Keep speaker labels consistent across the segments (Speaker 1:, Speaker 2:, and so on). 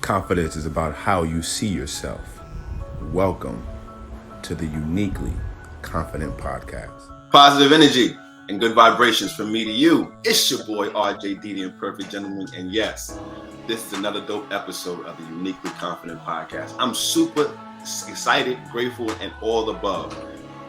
Speaker 1: Confidence is about how you see yourself. Welcome to the Uniquely Confident Podcast.
Speaker 2: Positive energy and good vibrations from me to you. It's your boy RJ D, the Imperfect Gentleman. And yes, this is another dope episode of the Uniquely Confident Podcast. I'm super excited, grateful, and all above.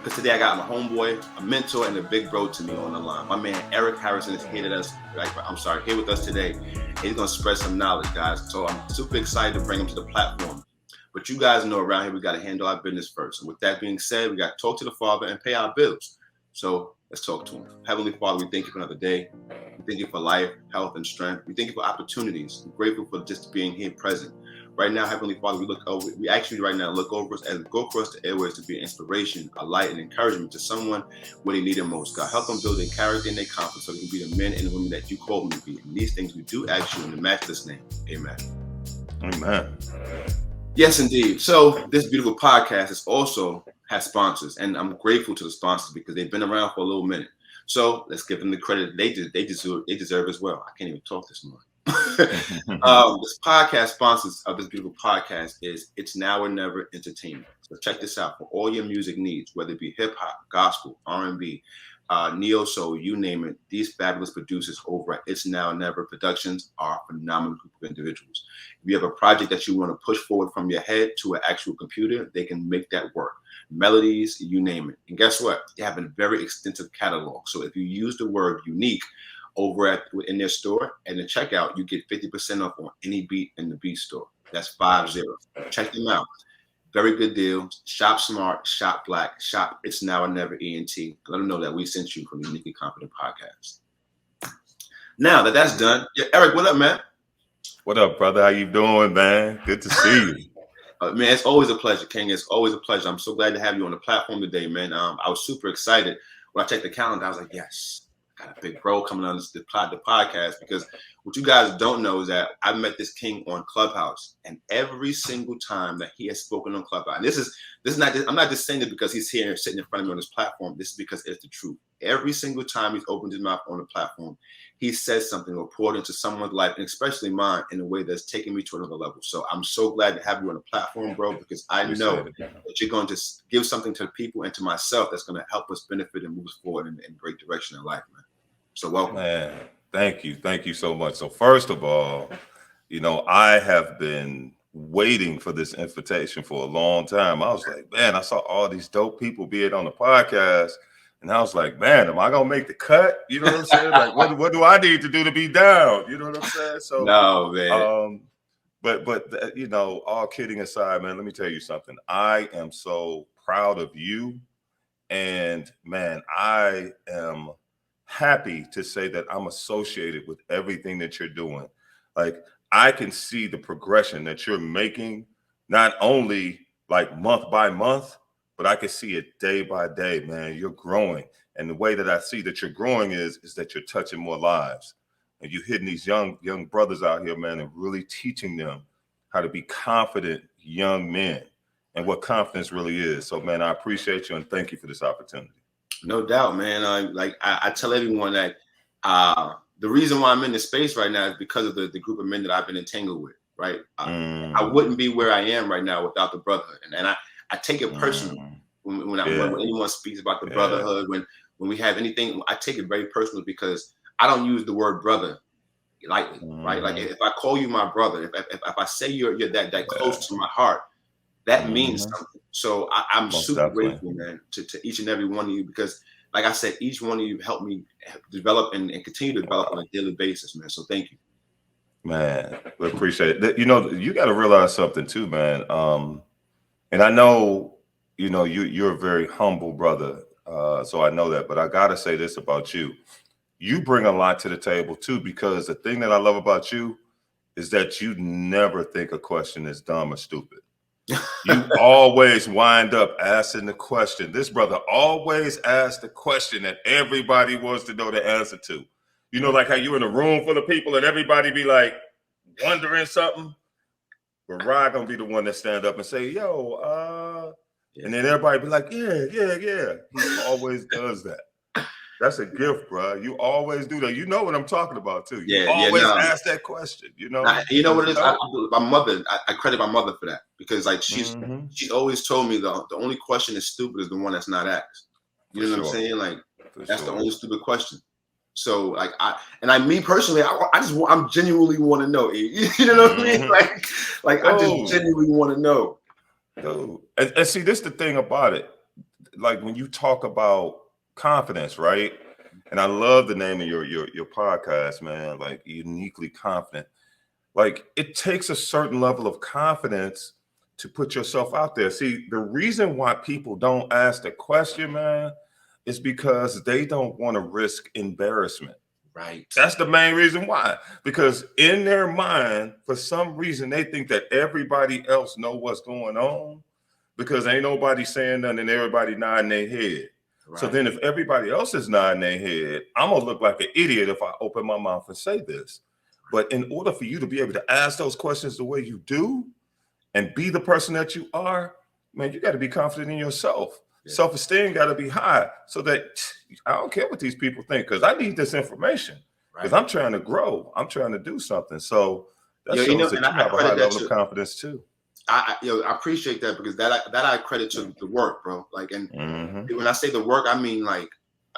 Speaker 2: Because today I got my homeboy, a mentor, and a big bro to me on the line. My man Eric Harrison is here with us today. He's going to spread some knowledge, guys. So I'm super excited to bring him to the platform. But you guys know around here, we got to handle our business first. And with that being said, we got to talk to the Father and pay our bills. So let's talk to him. Heavenly Father, we thank you for another day. We thank you for life, health, and strength. We thank you for opportunities. We're grateful for just being here present. Right now, Heavenly Father, we look over us as we go across the airways to be an inspiration, a light, and encouragement to someone when they need it most. God, help them build their character and their confidence so they can be the men and the women that you call them to be. And these things we do ask you in the matchless name. Amen.
Speaker 1: Amen.
Speaker 2: Yes, indeed. So this beautiful podcast has sponsors, and I'm grateful to the sponsors because they've been around for a little minute. So let's give them the credit they deserve as well. I can't even talk this morning. This podcast sponsors of this beautiful podcast is It's Now or Never Entertainment. So check this out for all your music needs, whether it be hip hop, gospel, R&B, neo soul, you name it. These fabulous producers over at It's Now or Never Productions are a phenomenal group of individuals. If you have a project that you want to push forward from your head to an actual computer, they can make that work. Melodies, you name it. And guess what? They have a very extensive catalog. So if you use the word unique over in their store and the checkout, you get 50% off on any beat in the beat store. That's 50. Check them out. Very good deal. Shop smart, shop black, shop It's Now or Never ENT. Let them know that we sent you from the Uniquely Confident Podcast. Now that that's done, Eric, what up, man?
Speaker 1: What up, brother? How you doing, man? Good to see you.
Speaker 2: Man, it's always a pleasure, King. It's always a pleasure. I'm so glad to have you on the platform today, man. I was super excited when I checked the calendar. I was like, yes. Got a big bro coming on the podcast, because what you guys don't know is that I met this king on Clubhouse, and every single time that he has spoken on Clubhouse, and this is not just, I'm not just saying it because he's here sitting in front of me on this platform. This is because it's the truth. Every single time he's opened his mouth on the platform, he says something or poured into someone's life, and especially mine, in a way that's taken me to another level. So I'm so glad to have you on the platform, bro, because I know that you're going to give something to people and to myself that's going to help us benefit and move us forward in a great direction in life, man. So welcome.
Speaker 3: Man, thank you so much. So first of all, I have been waiting for this invitation for a long time. I was like, man, I saw all these dope people being on the podcast, and I was like, man, am I gonna make the cut? You know what I'm saying? Like, what do I need to do to be down? You know what I'm saying? So
Speaker 2: no, man.
Speaker 3: But all kidding aside, man, let me tell you something. I am so proud of you, and man, I am happy to say that I'm associated with everything that you're doing. Like, I can see the progression that you're making, not only like month by month, but I can see it day by day, man. You're growing. And the way that I see that you're growing is that you're touching more lives. And you're hitting these young brothers out here, man, and really teaching them how to be confident young men and what confidence really is. So, man, I appreciate you and thank you for this opportunity.
Speaker 2: No doubt, man. I tell everyone that the reason why I'm in this space right now is because of the group of men that I've been entangled with, right? I wouldn't be where I am right now without the brotherhood. And I take it personally when anyone speaks about the brotherhood, when we have anything, I take it very personally because I don't use the word brother lightly, right? Like, if I call you my brother, if I say you're that close to my heart, that means something. So I'm super grateful, man, to each and every one of you, because, like I said, each one of you helped me develop and continue to develop on a daily basis, man. So thank you.
Speaker 3: Man, we appreciate it. You got to realize something too, man. And I know, you're a very humble brother. So I know that, but I got to say this about you. You bring a lot to the table too, because the thing that I love about you is that you never think a question is dumb or stupid. You always wind up asking the question. This brother always asks the question that everybody wants to know the answer to. Like how you in a room full of people and everybody be like wondering something. But Rod gonna be the one that stand up and say, yo, and then everybody be like, yeah. He always does that. That's a gift, bro. You always do that. You know what I'm talking about too. You
Speaker 2: Yeah,
Speaker 3: always
Speaker 2: no.
Speaker 3: ask that question. You know.
Speaker 2: You know what it is? My mother. I credit my mother for that because like she's always told me the only question that's stupid is the one that's not asked. You know what I'm saying? Like that's the only stupid question. So like me personally, I'm genuinely want to know. You know what I mean? Like I just genuinely want to know.
Speaker 3: Dude. And see, this is the thing about it. Like when you talk about confidence, right? And I love the name of your podcast, man. Like Uniquely Confident. Like it takes a certain level of confidence to put yourself out there. See, the reason why people don't ask the question, man, is because they don't want to risk embarrassment.
Speaker 2: Right.
Speaker 3: That's the main reason why. Because in their mind, for some reason, they think that everybody else know what's going on because ain't nobody saying nothing and everybody nodding their head. Right. So then if everybody else is nodding their head, I'm going to look like an idiot if I open my mouth and say this. But in order for you to be able to ask those questions the way you do and be the person that you are, man, you got to be confident in yourself. Yeah. Self-esteem got to be high so that I don't care what these people think because I need this information because I'm trying to grow. I'm trying to do something. So that shows that you have a high level of confidence too.
Speaker 2: I appreciate that because that I credit to the work, bro. Like, and when I say the work, I mean like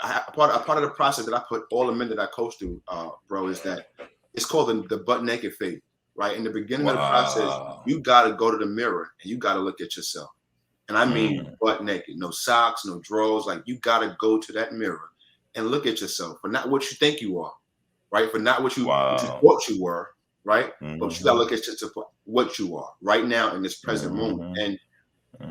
Speaker 2: a part of the process that I put all the men that I coach through, bro, is that it's called the butt naked phase, right? In the beginning of the process, you got to go to the mirror and you got to look at yourself. And I mean butt naked, no socks, no drawers. Like you got to go to that mirror and look at yourself for not what you think you are, right? For not what you thought you were, right? But you got to look at yourself for what you are right now in this present moment. And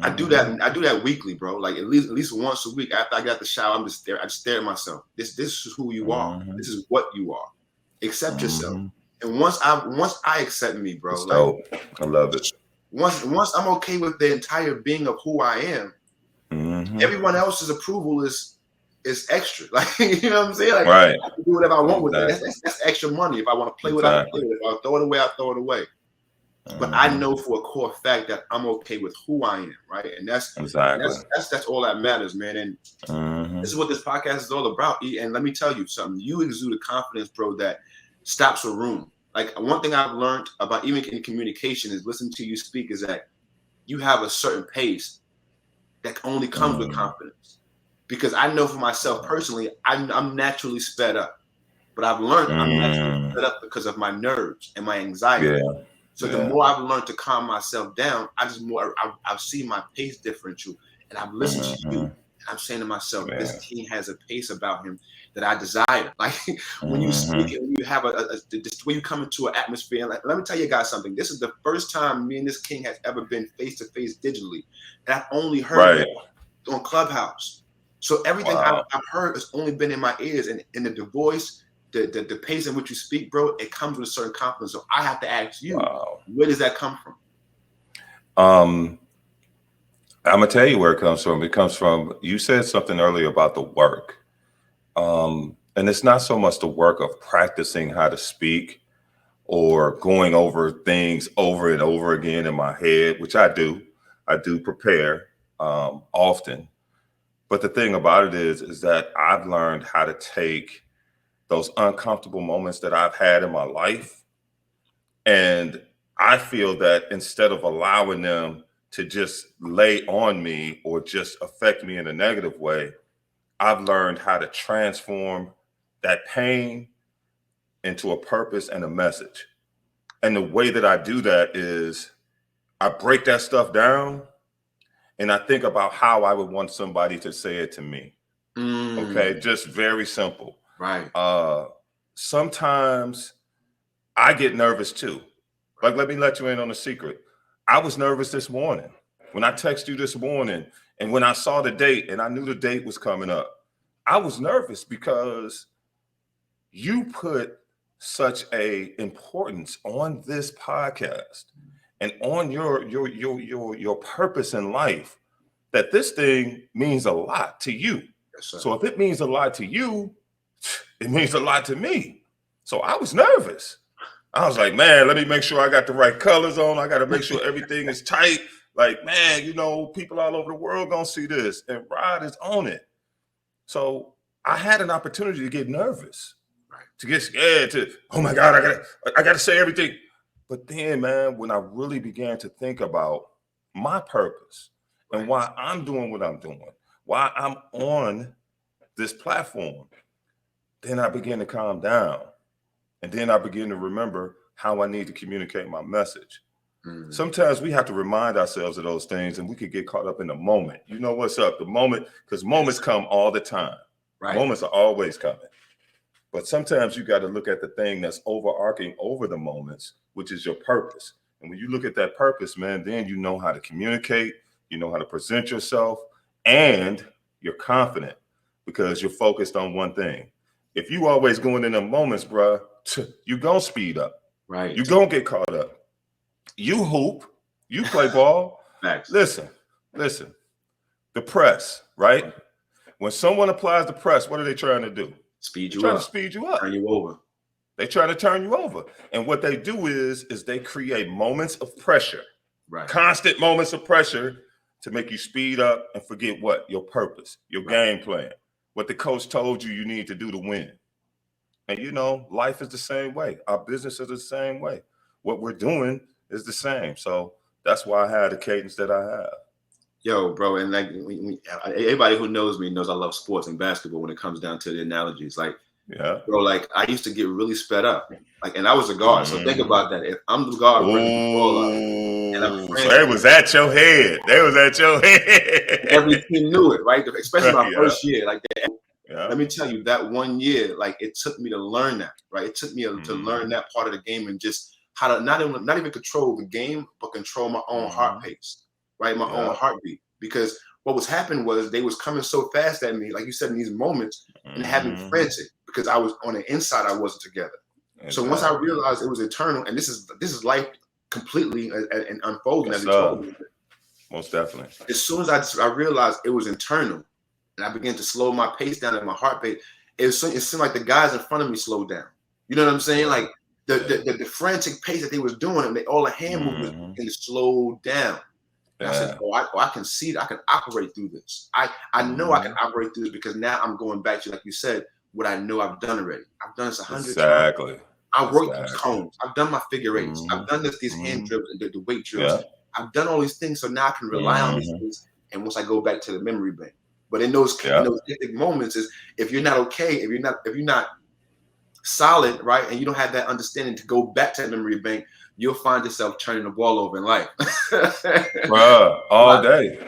Speaker 2: I do that. I do that weekly, bro. Like at least once a week after I got the shower, I just stare at myself. This is who you are. This is what you are. Accept yourself. And once I accept me, bro, like,
Speaker 3: I love it.
Speaker 2: Once I'm okay with the entire being of who I am, everyone else's approval is extra. Like you know what I'm saying? Like I can do whatever I want with that. That's extra money. If I want to play with it, I play with it. If I throw it away, I throw it away. But I know for a core fact that I'm okay with who I am, right? And that's all that matters, man. And this is what this podcast is all about. And let me tell you something. You exude a confidence, bro, that stops a room. Like one thing I've learned about even in communication is listening to you speak is that you have a certain pace that only comes with confidence. Because I know for myself personally, I'm naturally sped up, but I've learned I'm naturally sped up because of my nerves and my anxiety. Yeah. So the more I've learned to calm myself down, I've seen my pace differential, and I've listened to you. And I'm saying to myself, this king has a pace about him that I desire. Like when you speak and you have when you come into an atmosphere. Like, let me tell you guys something. This is the first time me and this king has ever been face to face digitally, and I've only heard it on Clubhouse. So everything I've heard has only been in my ears, and in the voice. The pace in which you speak, bro, it comes with a certain confidence. So I have to ask you, where does that come from?
Speaker 3: I'm gonna tell you where it comes from. It comes from, you said something earlier about the work. And it's not so much the work of practicing how to speak or going over things over and over again in my head, which I do. I do prepare often. But the thing about it is that I've learned how to take those uncomfortable moments that I've had in my life. And I feel that instead of allowing them to just lay on me or just affect me in a negative way, I've learned how to transform that pain into a purpose and a message. And the way that I do that is I break that stuff down and I think about how I would want somebody to say it to me. Okay, just very simple.
Speaker 2: Right.
Speaker 3: Sometimes I get nervous too. Like, let me let you in on a secret. I was nervous this morning when I texted you this morning, and when I saw the date and I knew the date was coming up, I was nervous because you put such a importance on this podcast and on your purpose in life that this thing means a lot to you. Yes, sir. So if it means a lot to you, it means a lot to me. So I was nervous. I was like, man, let me make sure I got the right colors on. I got to make sure everything is tight. Like, man, you know, people all over the world gonna see this. And Rod is on it. So I had an opportunity to get nervous,
Speaker 2: Right.
Speaker 3: to get scared, to, oh my God, I gotta say everything. But then, man, when I really began to think about my purpose and why I'm doing what I'm doing, why I'm on this platform, then I began to calm down. And then I began to remember how I need to communicate my message.
Speaker 2: Mm.
Speaker 3: Sometimes we have to remind ourselves of those things, and we could get caught up in the moment. You know what's up? The moment, because moments come all the time.
Speaker 2: Right.
Speaker 3: Moments are always coming. But sometimes you got to look at the thing that's overarching over the moments, which is your purpose. And when you look at that purpose, man, then you know how to communicate, you know how to present yourself, and you're confident because you're focused on one thing. If you always going in the moments, bruh, you gonna speed up.
Speaker 2: Right.
Speaker 3: You gonna get caught up. You hoop, you play ball.
Speaker 2: Facts.
Speaker 3: Listen. The press, right? When someone applies the press, what are they trying to do?
Speaker 2: Speed
Speaker 3: They're
Speaker 2: you
Speaker 3: trying
Speaker 2: up.
Speaker 3: to speed you up.
Speaker 2: Turn you over.
Speaker 3: They try to turn you over. And what they do is they create moments of pressure,
Speaker 2: Right.
Speaker 3: constant moments of pressure to make you speed up and forget what? Your purpose, your game plan, what the coach told you need to do to win. And you know, life is the same way. Our business is the same way. What we're doing is the same. So that's why I had the cadence that I have.
Speaker 2: Yo, bro, and like everybody who knows me knows I love sports and basketball when it comes down to the analogies. Like,
Speaker 3: Yeah.
Speaker 2: bro, like I used to get really sped up. Like, and I was a guard. So think about that. If I'm the guard running the ball up, and I'm
Speaker 3: So they was at your head. They was at your head.
Speaker 2: every team knew it, right? Especially my first year. Like,
Speaker 3: Yeah.
Speaker 2: let me tell you, that 1 year, like it took me to learn that, right? It took me to learn that part of the game and just how to not even control the game, but control my own heart pace, right? My own heartbeat. Because what was happening was they was coming so fast at me, like you said, in these moments, and having frantic because I was on the inside, I wasn't together.
Speaker 3: Exactly.
Speaker 2: So once I realized it was eternal, and this is life completely and unfolding as it told me.
Speaker 3: Most definitely.
Speaker 2: As soon as I realized it was internal, and I began to slow my pace down and my heart rate, it seemed like the guys in front of me slowed down. You know what I'm saying? Like the frantic pace that they was doing, and all the hand movements began to slow down. And I said, "Oh, I can see that I can operate through this. I know I can operate through this because now I'm going back to, like you said, what I know I've done already. I've done this 100 times. I worked these cones. I've done my figure eights. I've done these hand drills and the weight drills. I've done all these things, so now I can rely on these things. And once I go back to the memory bank, but in those hectic moments, is if you're not okay, if you're not solid, right, and you don't have that understanding to go back to the memory bank, you'll find yourself turning the ball over in life."
Speaker 3: Bruh, all day,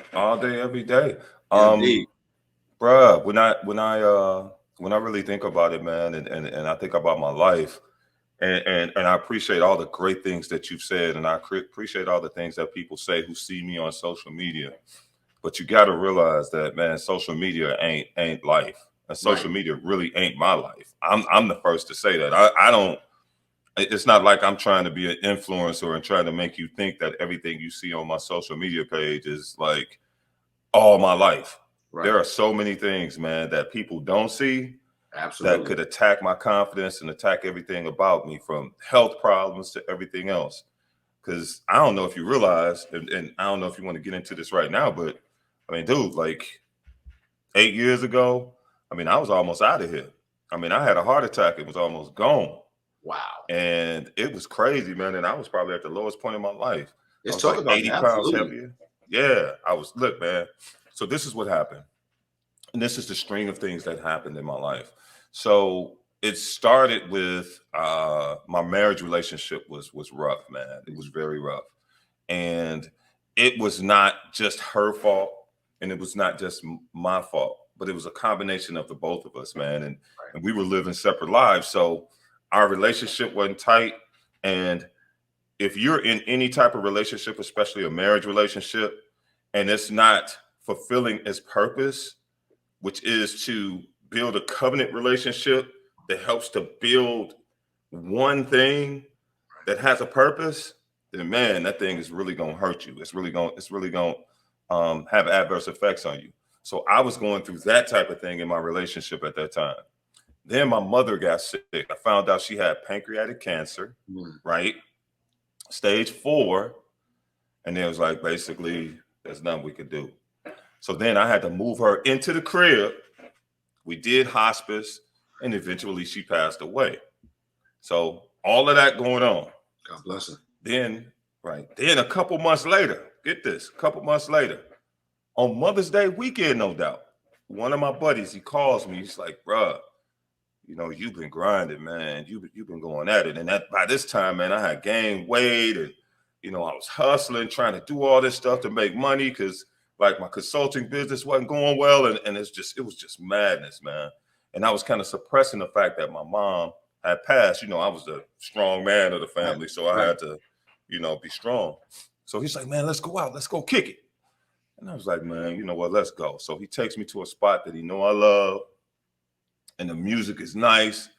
Speaker 3: every day. Bruh, when I really think about it, man, and I think about my life, and I appreciate all the great things that you've said, and I appreciate all the things that people say who see me on social media. But you got to realize that, man, social media ain't life, and social media really ain't my life. I'm the first to say that. I don't. It's not like I'm trying to be an influencer and trying to make you think that everything you see on my social media page is like all my life. Right. There are so many things, man, that people don't see. Absolutely. That could attack my confidence and attack everything about me, from health problems to everything else. Because I don't know if you realize, and I don't know if you want to get into this right now, but I mean, dude, like 8 years ago, I mean, I was almost out of here. I mean, I had a heart attack. It was almost gone. Wow. And it was crazy, man. And I was probably at the lowest point in my life.
Speaker 2: Let's talk about
Speaker 3: 80 pounds heavier. Yeah, look, man. So this is what happened. And this is the string of things that happened in my life. So it started with my marriage relationship was rough, man. It was very rough. And it was not just her fault, and it was not just my fault, but it was a combination of the both of us, man. And we were living separate lives. So our relationship wasn't tight. And if you're in any type of relationship, especially a marriage relationship, and it's not fulfilling its purpose, which is to build a covenant relationship that helps to build one thing that has a purpose, then man, that thing is really gonna hurt you. It's really gonna have adverse effects on you. So I was going through that type of thing in my relationship at that time. Then my mother got sick. I found out she had pancreatic cancer, right? Stage 4. And it was like, basically, there's nothing we could do. So then I had to move her into the crib We did hospice, and eventually she passed away. So all of that going on.
Speaker 2: God bless her.
Speaker 3: Then a couple months later, get this, a couple months later, on Mother's Day weekend, no doubt, one of my buddies, he calls me. He's like, bruh, you know, you've been grinding, man. You've been going at it. And that by this time, man, I had gained weight and, you know, I was hustling, trying to do all this stuff to make money because like my consulting business wasn't going well. And it was just madness, man. And I was kind of suppressing the fact that my mom had passed. You know, I was the strong man of the family. So I had to, you know, be strong. So he's like, man, let's go out. Let's go kick it. And I was like, man, you know what? Let's go. So he takes me to a spot that he know I love. And the music is nice.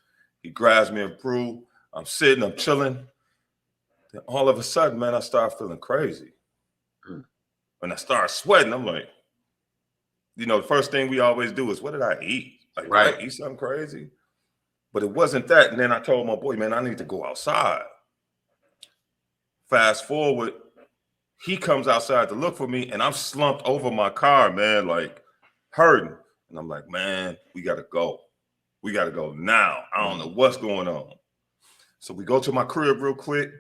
Speaker 3: He grabs me a brew. I'm sitting, I'm chilling. Then all of a sudden, man, I start feeling crazy. When I start sweating, I'm like, you know, the first thing we always do is, what did I eat? Like, did I eat something crazy? But it wasn't that. And then I told my boy, man, I need to go outside. Fast forward, he comes outside to look for me, and I'm slumped over my car, man, like hurting. And I'm like, man, we got to go. We got to go now. I don't know what's going on. So we go to my crib real quick,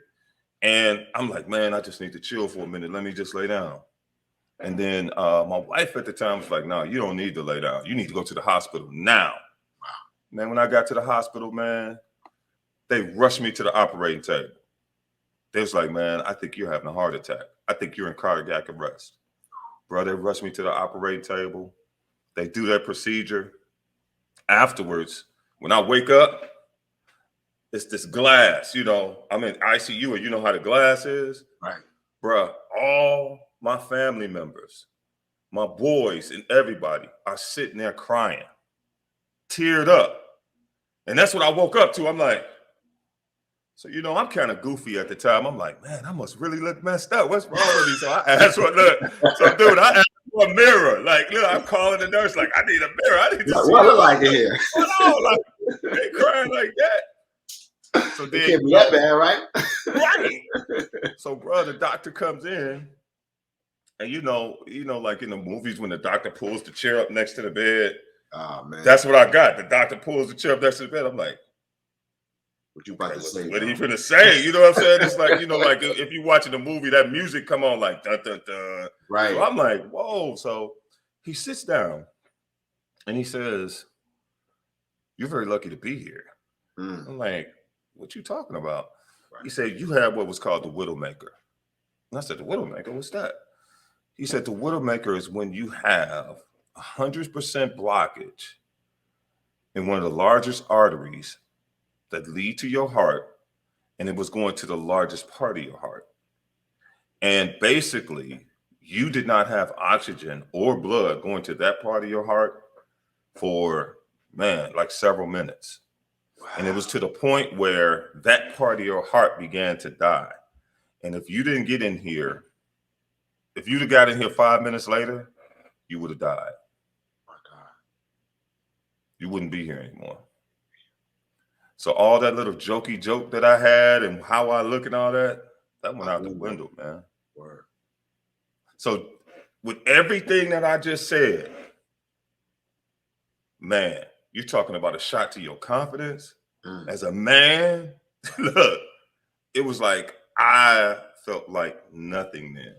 Speaker 3: and I'm like, man, I just need to chill for a minute. Let me just lay down. And then my wife at the time was like, no, you don't need to lay down. You need to go to the hospital now. Wow. Man, when I got to the hospital, man, they rushed me to the operating table. They was like, man, I think you're having a heart attack. I think you're in cardiac arrest. Bro, they rushed me to the operating table. They do that procedure. Afterwards, when I wake up, it's this glass, you know, I'm in ICU and you know how the glass is?
Speaker 2: Right.
Speaker 3: Bro, all my family members, my boys and everybody are sitting there crying, teared up. And that's what I woke up to. I'm like, so, you know, I'm kind of goofy at the time. I'm like, man, I must really look messed up. What's wrong with me? So I asked for I asked for a mirror. Like, look, I'm calling the nurse. Like, I need a mirror. I need to see
Speaker 2: what I look like in here.
Speaker 3: Like, they crying like that. So then,
Speaker 2: it can't be that bad, right?
Speaker 3: Right. So, bro, the doctor comes in, and you know, like in the movies when the doctor pulls the chair up next to the bed.
Speaker 2: Oh man,
Speaker 3: that's what I got. The doctor pulls the chair up next to the bed. I'm like,
Speaker 2: what you about to say?
Speaker 3: What are you gonna say? You know what I'm saying? It's like, you know, like if you're watching a movie, that music come on like dun dun dun.
Speaker 2: Right.
Speaker 3: So I'm like, whoa. So he sits down and he says, "You're very lucky to be here." I'm like, what you talking about? Right. He said, you had what was called the Widowmaker. And I said, the Widowmaker, what's that? He said, the Widowmaker is when you have 100% blockage in one of the largest arteries that lead to your heart, and it was going to the largest part of your heart. And basically, you did not have oxygen or blood going to that part of your heart for, man, like several minutes. Wow. And it was to the point where that part of your heart began to die. And if you didn't get in here, if you'd have got in here 5 minutes later, you would have died. Oh my God. You wouldn't be here anymore. So all that little jokey joke that I had and how I look and all that, that went out the window, man. Word. So with everything that I just said, man, you're talking about a shot to your confidence. As a man, look, it was like I felt like nothing then.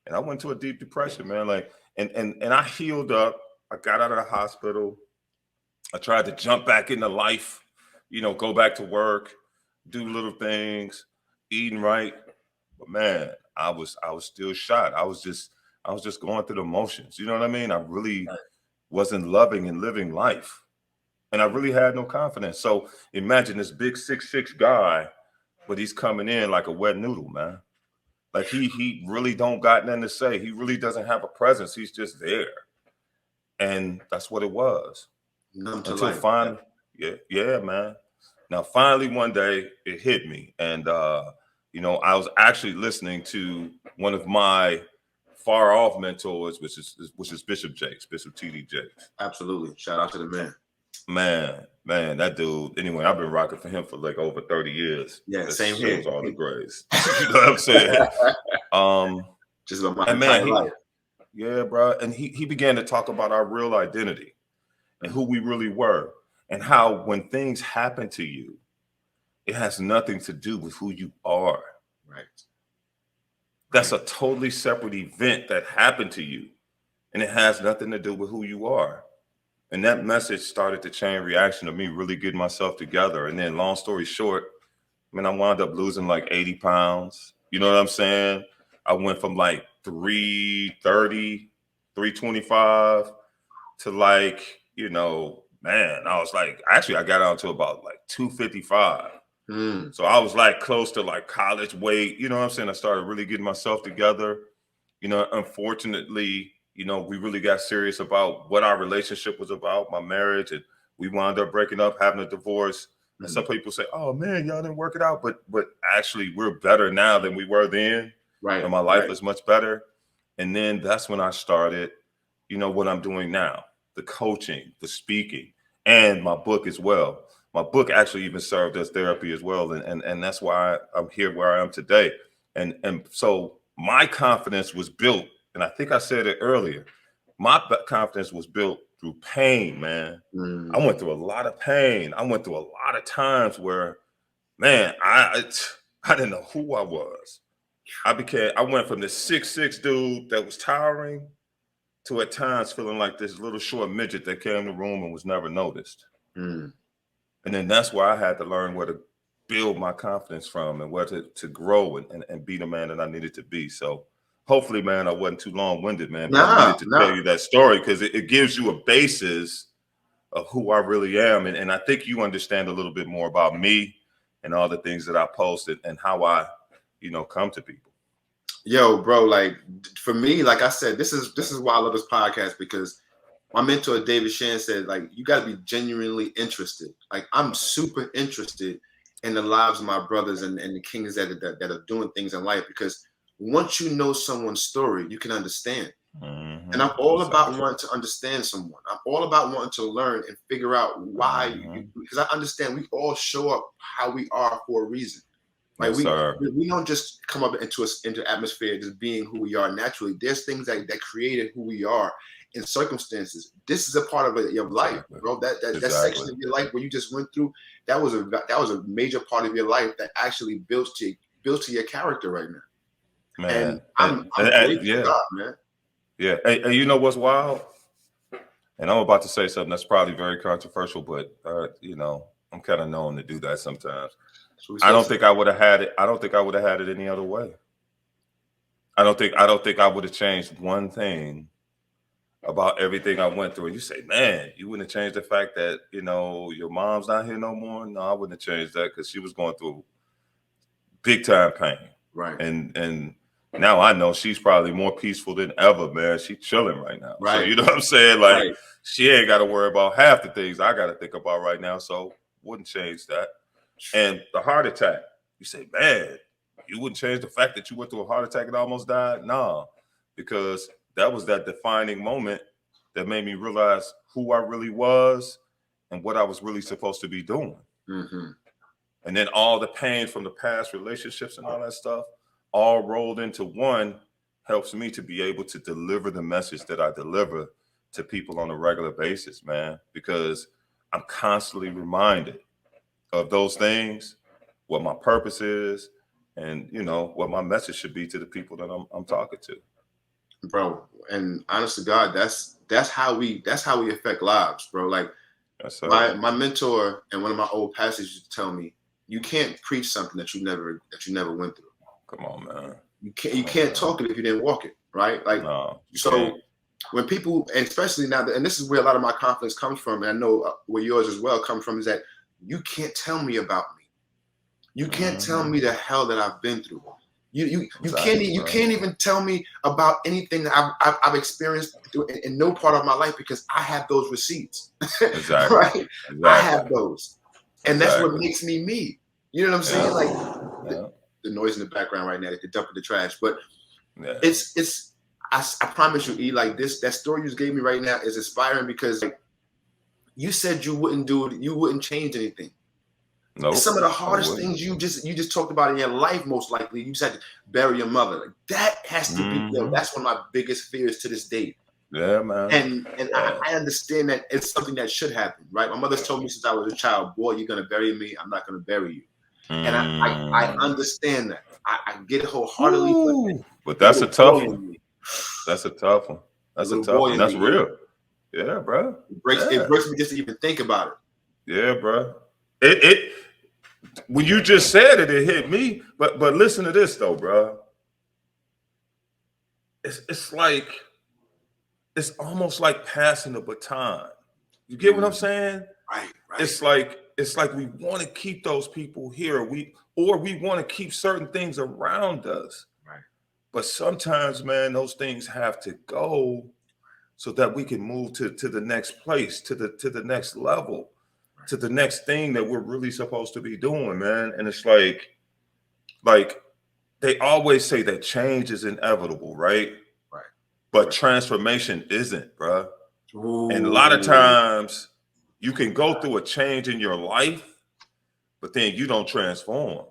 Speaker 3: And I went to a deep depression, man. Like, and I healed up. I got out of the hospital. I tried to jump back into life, you know, go back to work, do little things, eating right. But man, I was still shot. I was just going through the motions. You know what I mean? I really wasn't loving and living life. And I really had no confidence. So imagine this big 6'6" guy, but he's coming in like a wet noodle, man. Like he really don't got nothing to say. He really doesn't have a presence. He's just there. And that's what it was. Until finally, yeah, man. Now, finally, one day it hit me. And, you know, I was actually listening to one of my far off mentors, which is Bishop Jakes, Bishop T.D. Jakes.
Speaker 2: Absolutely. Shout out to the man.
Speaker 3: Man, that dude. Anyway, I've been rocking for him for like over 30 years.
Speaker 2: Yeah,
Speaker 3: that
Speaker 2: same here.
Speaker 3: All the grace. You know what I'm saying?
Speaker 2: Just about my entire life.
Speaker 3: Yeah, bro. And he began to talk about our real identity. and who we really were, and how when things happen to you, it has nothing to do with who you are.
Speaker 2: Right.
Speaker 3: That's a totally separate event that happened to you, and it has nothing to do with who you are. And that message started to chain reaction of me really getting myself together. And then, long story short, I mean, I wound up losing like 80 pounds. You know what I'm saying? I went from like 330, 325 to like, you know, man, I was like, actually, I got down to about like 255. So I was like close to like college weight. You know what I'm saying? I started really getting myself together. You know, unfortunately, you know, we really got serious about what our relationship was about, my marriage, and we wound up breaking up, having a divorce. And some people say, "Oh man, y'all didn't work it out," but actually, we're better now than we were then.
Speaker 2: Right.
Speaker 3: And my life is much better. And then that's when I started, you know, what I'm doing now: the coaching, the speaking, and my book as well. My book actually even served as therapy as well, and that's why I'm here where I am today. And so my confidence was built, and I think I said it earlier. My confidence was built through pain, man. I went through a lot of pain. I went through a lot of times where, man, I didn't know who I was. I went from this 6'6" dude that was towering to at times feeling like this little short midget that came in the room and was never noticed. And then that's where I had to learn where to build my confidence from and where to grow and be the man that I needed to be. So hopefully, man, I wasn't too long-winded, man, but I needed to tell you that story because it gives you a basis of who I really am. And I think you understand a little bit more about me and all the things that I posted and how I, you know, come to people.
Speaker 2: Yo, bro, like for me, like I said, this is why I love this podcast, because my mentor David Shan said, like, you got to be genuinely interested. Like, I'm super interested in the lives of my brothers and the kings that are doing things in life, because once you know someone's story, you can understand. And I'm all about wanting to understand someone. I'm all about wanting to learn and figure out why, because I understand we all show up how we are for a reason. Like we don't just come up into atmosphere just being who we are naturally. There's things that created who we are in circumstances. This is a part of your life, bro. That section of your life where you just went through, that was a major part of your life that actually built to your character right now. Man, and I'm grateful to God, man.
Speaker 3: Yeah, and you know what's wild? And I'm about to say something that's probably very controversial, but you know, I'm kind of known to do that sometimes. I don't think I would have had it. I don't think I would have had it any other way. I don't think I would have changed one thing about everything I went through. And you say, man, you wouldn't have changed the fact that, you know, your mom's not here no more. No, I wouldn't have changed that because she was going through big time pain.
Speaker 2: Right.
Speaker 3: And now I know she's probably more peaceful than ever, man. She's chilling right now.
Speaker 2: Right.
Speaker 3: So you know what I'm saying? Like she ain't got to worry about half the things I got to think about right now. So wouldn't change that. And the heart attack, you say, man, you wouldn't change the fact that you went through a heart attack and almost died? Nah, because that was that defining moment that made me realize who I really was and what I was really supposed to be doing. And then all the pain from the past relationships and all that stuff all rolled into one helps me to be able to deliver the message that I deliver to people on a regular basis, man, because I'm constantly reminded of those things, what my purpose is, and you know what my message should be to the people that I'm talking to,
Speaker 2: bro. And honest to God, that's how we affect lives, bro. Like my mentor and one of my old pastors used to tell me, you can't preach something that you never went through.
Speaker 3: Come on, man.
Speaker 2: You can't talk it if you didn't walk it, right? Like when people, and especially now, and this is where a lot of my confidence comes from, and I know where yours as well comes from, is that you can't tell me about me. You can't tell me the hell that I've been through. You can't even tell me about anything that I've experienced in no part of my life, because I have those receipts.
Speaker 3: Exactly.
Speaker 2: Right?
Speaker 3: Exactly.
Speaker 2: I have those, and that's what makes me me. You know what I'm saying? Like the noise in the background right now, they could dump in the trash, but it's. I promise you, E, like that story you just gave me right now is inspiring, because like, you said you wouldn't do it, you wouldn't change anything.
Speaker 3: No,
Speaker 2: some of the hardest things you just talked about in your life, most likely, you just had to bury your mother. Like, that has to be, that's one of my biggest fears to this day.
Speaker 3: Yeah, man.
Speaker 2: And I understand that it's something that should happen, right? My mother's told me since I was a child, boy, you're gonna bury me, I'm not gonna bury you. And I understand that. I get it wholeheartedly,
Speaker 3: but
Speaker 2: the
Speaker 3: that's a
Speaker 2: little
Speaker 3: tough
Speaker 2: boy in
Speaker 3: one.
Speaker 2: me,
Speaker 3: That's a tough one. That's
Speaker 2: the
Speaker 3: a
Speaker 2: little
Speaker 3: tough
Speaker 2: boy
Speaker 3: one.
Speaker 2: in
Speaker 3: That's
Speaker 2: me,
Speaker 3: real. Yeah, bro.
Speaker 2: it breaks me just to even think about it.
Speaker 3: Yeah, bro. It when you just said it, it hit me. But listen to this though, bro. It's like it's almost like passing the baton. You get what I'm saying?
Speaker 2: Right.
Speaker 3: It's like we want to keep those people here. We want to keep certain things around us.
Speaker 2: Right.
Speaker 3: But sometimes, man, those things have to go so that we can move to the next place, to the next level, to the next thing that we're really supposed to be doing, man. And it's like they always say that change is inevitable, right?
Speaker 2: Right.
Speaker 3: But transformation isn't, bro.
Speaker 2: Ooh.
Speaker 3: And a lot of times you can go through a change in your life, but then you don't transform.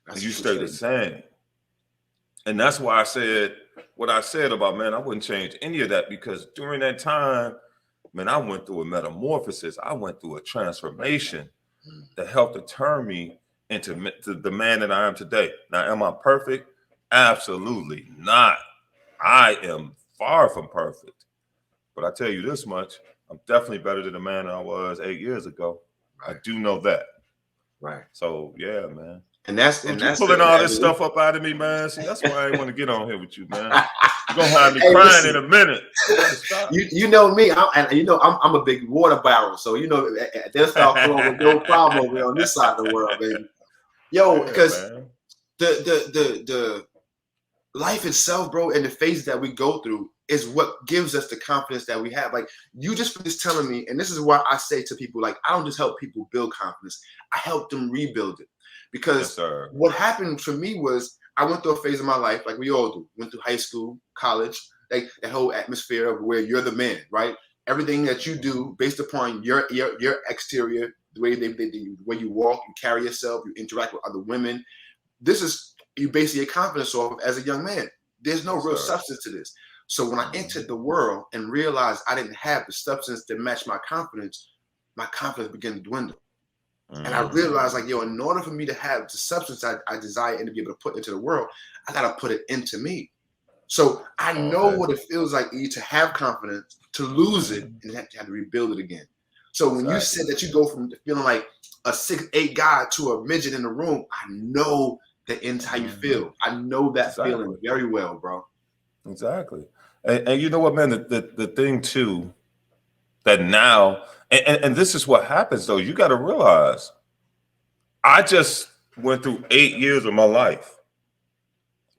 Speaker 3: And you stay the same. And that's why I said what I said about, man, I wouldn't change any of that, because during that time, man, I went through a metamorphosis. I went through a transformation that helped to turn me into the man that I am today. Now, am I perfect? Absolutely not. I am far from perfect. But I tell you this much, I'm definitely better than the man I was 8 years ago. Right. I do know that.
Speaker 2: Right.
Speaker 3: So, yeah, man.
Speaker 2: And that's
Speaker 3: pulling all this stuff up out of me, man. See, that's why I didn't want to get on here with you, man. You're gonna have me crying in a minute.
Speaker 2: You know me, I'm a big water barrel, so they'll start flowing with no problem over on this side of the world, baby. Yo, because the life itself, bro, and the phases that we go through is what gives us the confidence that we have. Like, you just finished telling me, and this is why I say to people, like, I don't just help people build confidence, I help them rebuild it. Because what happened for me was I went through a phase of my life, like we all do. Went through high school, college, like that whole atmosphere of where you're the man, right? Everything that you do based upon your exterior, the way the way you walk, you carry yourself, you interact with other women. This is you base your confidence off of as a young man. There's no real substance to this. So when I entered the world and realized I didn't have the substance to match my confidence began to dwindle. And I realized, like, in order for me to have the substance I desire and to be able to put into the world, I got to put it into me. So I know what it feels like to have confidence, to lose it, and have to rebuild it again. So when you said that you go from feeling like a 6'8" guy to a midget in the room, I know that ends how you feel. I know that feeling very well, bro.
Speaker 3: Exactly. And you know what, man, the thing too, that now, and this is what happens though, you got to realize, I just went through 8 years of my life,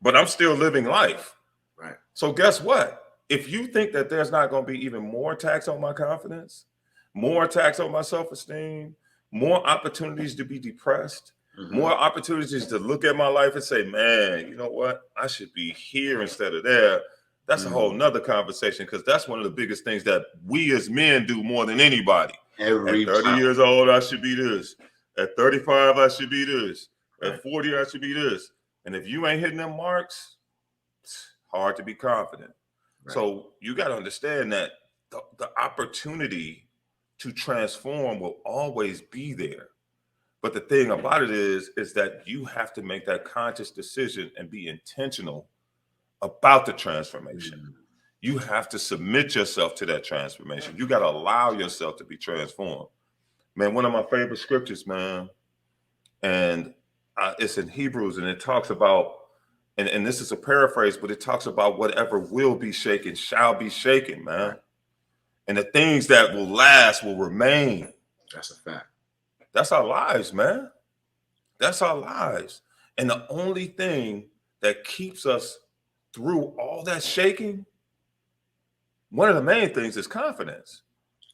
Speaker 3: but I'm still living life.
Speaker 2: Right.
Speaker 3: So guess what? If you think that there's not going to be even more attacks on my confidence, more attacks on my self-esteem, more opportunities to be depressed, more opportunities to look at my life and say, man, you know what? I should be here instead of there. That's a whole nother conversation, because that's one of the biggest things that we as men do more than anybody. At 30 years old, I should be this. At 35, I should be this. At 40, I should be this. And if you ain't hitting them marks, it's hard to be confident. Right. So you got to understand that the opportunity to transform will always be there. But the thing about it is that you have to make that conscious decision and be intentional about the transformation. You have to submit yourself to that transformation. You got to allow yourself to be transformed. Man, one of my favorite scriptures, man, and it's in Hebrews, and it talks about, and this is a paraphrase, but it talks about whatever will be shaken shall be shaken, man. And the things that will last will remain.
Speaker 2: That's a fact.
Speaker 3: That's our lives, man. That's our lives. And the only thing that keeps us through all that shaking, one of the main things is confidence.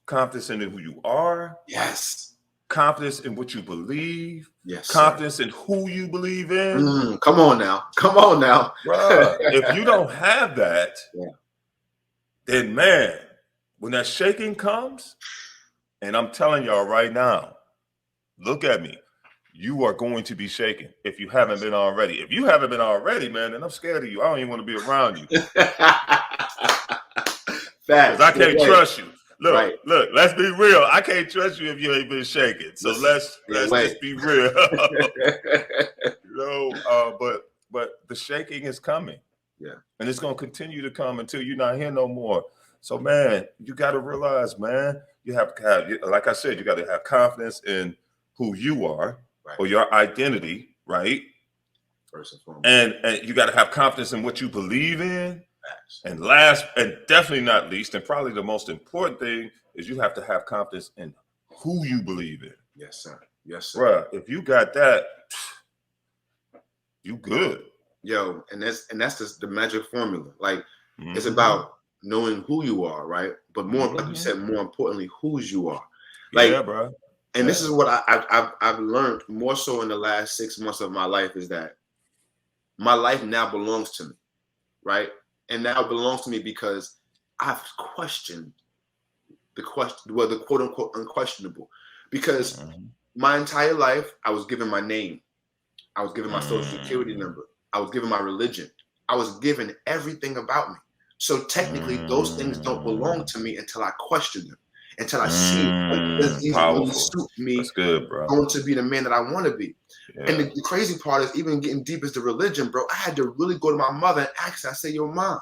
Speaker 3: Confidence in who you are.
Speaker 2: Yes.
Speaker 3: Confidence in what you believe.
Speaker 2: Yes.
Speaker 3: Confidence in who you believe in.
Speaker 2: Come on now. Come on now.
Speaker 3: Bruh, if you don't have that, then man, when that shaking comes, and I'm telling y'all right now, look at me. You are going to be shaken if you haven't been already. If you haven't been already, man, then I'm scared of you. I don't even want to be around you. Because I can't trust you. Look,
Speaker 2: Right.
Speaker 3: look, let's be real. I can't trust you if you ain't been shaking. So let's just be real. But the shaking is coming.
Speaker 2: Yeah.
Speaker 3: And it's gonna continue to come until you're not here no more. So man, you gotta realize, man, you have to have, like I said, you gotta have confidence in who you are,
Speaker 2: right,
Speaker 3: or your identity, right?
Speaker 2: First and foremost.
Speaker 3: And you gotta have confidence in what you believe in. And last, and definitely not least, and probably the most important thing is you have to have confidence in who you believe in.
Speaker 2: Yes, sir. Yes, sir.
Speaker 3: Bruh, if you got that, you good.
Speaker 2: Yo, and that's just the magic formula. Like, it's about knowing who you are, right? But more, like you said, more importantly, whose you are. Like,
Speaker 3: yeah, bro.
Speaker 2: And this is what I've learned more so in the last 6 months of my life, is that my life now belongs to me, right? And now it belongs to me because I've questioned the quote unquote unquestionable. Because my entire life, I was given my name, I was given my social security number, I was given my religion, I was given everything about me. So technically, those things don't belong to me until I question them, until I see does these really suit me.
Speaker 3: That's good, bro.
Speaker 2: Going to be the man that I want to be.
Speaker 3: Yeah.
Speaker 2: And the crazy part is, even getting deep as the religion, bro, I had to really go to my mother and ask her. I say, yo, Mom,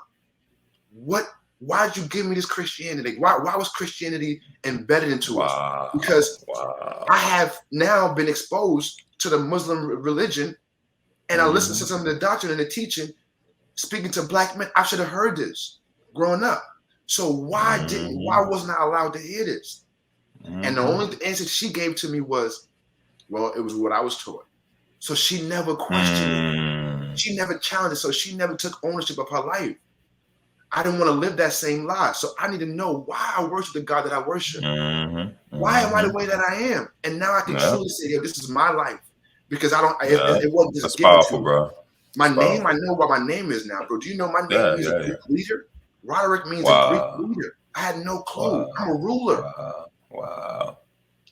Speaker 2: why'd you give me this Christianity? Why was Christianity embedded into us? Because I have now been exposed to the Muslim religion, and I listen to some of the doctrine and the teaching, speaking to black men. I should have heard this growing up. So why wasn't I allowed to hear this? And the only answer she gave to me was, well, it was what I was taught. So she never questioned it. She never challenged it. So she never took ownership of her life. I didn't want to live that same life. So I need to know why I worship the God that I worship. Why am I the way that I am? And now I can truly say, yeah, this is my life. Because it wasn't just given
Speaker 3: powerful,
Speaker 2: to me.
Speaker 3: Bro.
Speaker 2: My name, I know what my name is now, bro. Do you know my name means a Greek leader? Roderick means a Greek leader. I had no clue. I'm a ruler.
Speaker 3: Wow.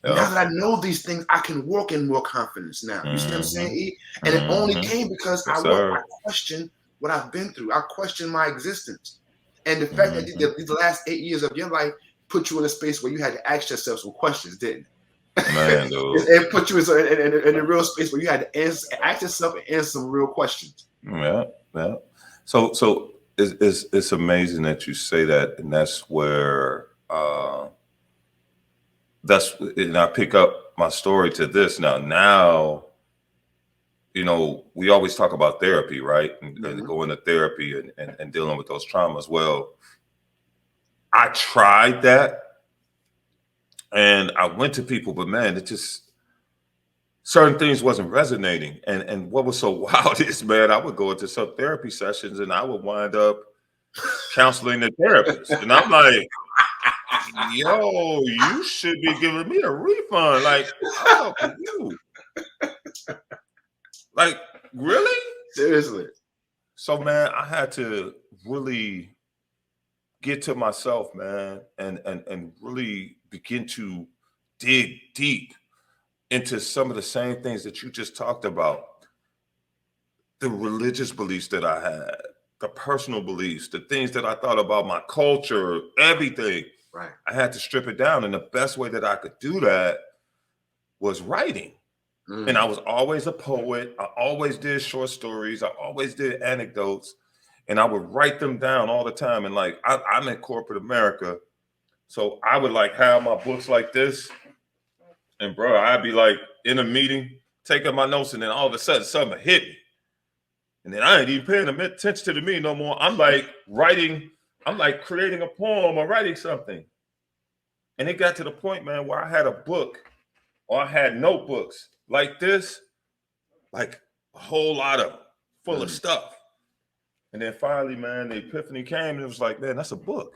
Speaker 2: Now that I know these things, I can walk in more confidence now. You see what I'm saying, E? And it only came because I questioned what I've been through. I questioned my existence. And the fact that these last 8 years of your life put you in a space where you had to ask yourself some questions, didn't it?
Speaker 3: Man, dude.
Speaker 2: It put you in a real space where you had to ask yourself and answer some real questions.
Speaker 3: Yeah. So it's amazing that you say that, and that's where and I pick up my story to this now. You know, we always talk about therapy, right? And going to therapy and dealing with those traumas. Well, I tried that and I went to people, but man, it just, certain things wasn't resonating. And what was so wild is, man, I would go into some therapy sessions and I would wind up counseling the therapist. And I'm like, yo, you should be giving me a refund. Like, how about you? Like, really?
Speaker 2: Seriously.
Speaker 3: So, man, I had to really get to myself, man, and really begin to dig deep into some of the same things that you just talked about. The religious beliefs that I had, the personal beliefs, the things that I thought about my culture, everything.
Speaker 2: Right.
Speaker 3: I had to strip it down. And the best way that I could do that was writing. And I was always a poet. I always did short stories. I always did anecdotes. And I would write them down all the time. And like, I'm in corporate America. So I would like have my books like this. And bro, I'd be like in a meeting, taking my notes, and then all of a sudden something hit me. And then I ain't even paying attention to the meeting no more. I'm like writing, I'm like creating a poem or writing something. And it got to the point, man, where I had a book or I had notebooks like this, like a whole lot of them, full of stuff. And then finally, man, the epiphany came and it was like, man, that's a book.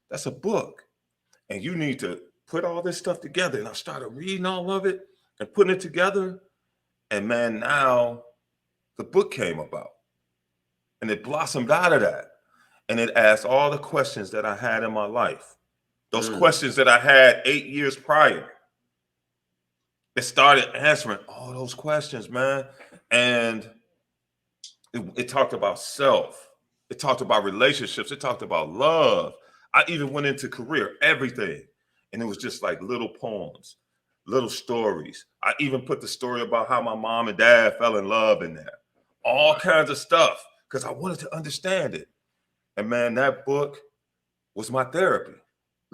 Speaker 3: That's a book. And you need to put all this stuff together. And I started reading all of it and putting it together. And man, now the book came about. And it blossomed out of that. And it asked all the questions that I had in my life. Those questions that I had 8 years prior. It started answering all those questions, man. And it talked about self. It talked about relationships. It talked about love. I even went into career, everything. And it was just like little poems, little stories. I even put the story about how my mom and dad fell in love in there. All kinds of stuff, because I wanted to understand it. And man, that book was my therapy.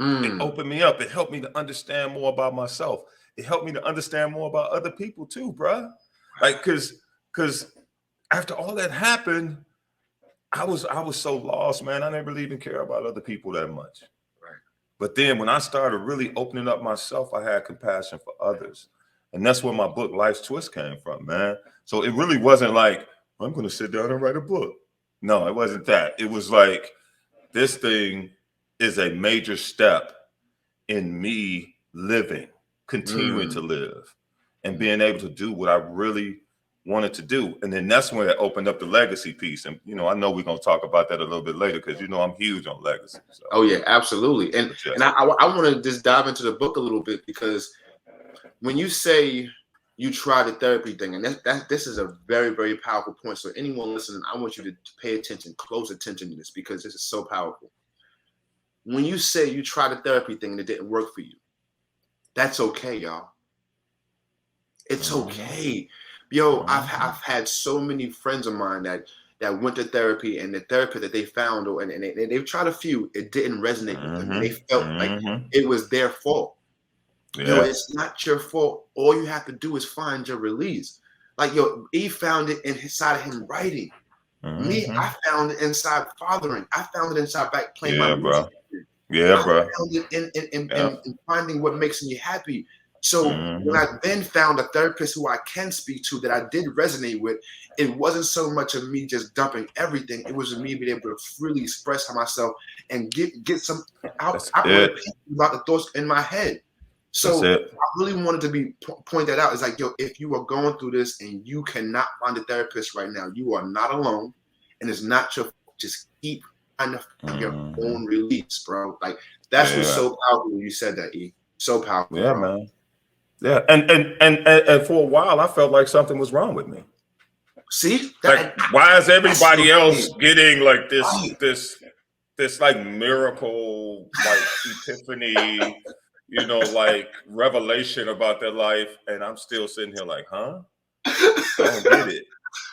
Speaker 3: It opened me up. It helped me to understand more about myself. It helped me to understand more about other people too, bruh. Like, cause after all that happened, I was so lost, man. I didn't really even care about other people that much.
Speaker 2: Right.
Speaker 3: But then when I started really opening up myself, I had compassion for others. And that's where my book, Life's Twist, came from, man. So it really wasn't like, I'm going to sit down and write a book. No, it wasn't that. It was like, this thing is a major step in me living, continuing to live, and being able to do what I really wanted to do. And then that's when it opened up the legacy piece. And, you know, I know we're going to talk about that a little bit later because, you know, I'm huge on legacy. So.
Speaker 2: Oh, yeah, absolutely. And I want to just dive into the book a little bit, because when you say you try the therapy thing, and this is a very, very powerful point. So anyone listening, I want you to pay attention, close attention to this, because this is so powerful. When you say you tried the therapy thing and it didn't work for you, that's okay, y'all. It's okay. Yo, I've had so many friends of mine that went to therapy, and the therapist that they found, and they've tried a few, it didn't resonate with them. They felt like it was their fault. Yeah. Yo, it's not your fault. All you have to do is find your release. Like, yo, he found it inside of him writing. Me, I found it inside fathering. I found it inside back playing my music.
Speaker 3: Yeah, bro.
Speaker 2: I found it in finding what makes me happy. So when I then found a therapist who I can speak to that I did resonate with, it wasn't so much of me just dumping everything. It was me being able to freely express myself and get some out about the thoughts in my head. So I really wanted to point that out. It's like, yo, if you are going through this and you cannot find a therapist right now, you are not alone, and it's not your fault. Just keep trying to find your own release, bro. Like, that's what's so powerful when you said that, E. So powerful.
Speaker 3: Yeah, bro. Man. Yeah, and for a while, I felt like something was wrong with me.
Speaker 2: See,
Speaker 3: like, why is everybody else getting like this like miracle, like epiphany, you know, like revelation about their life, and I'm still sitting here like, huh? I don't get it.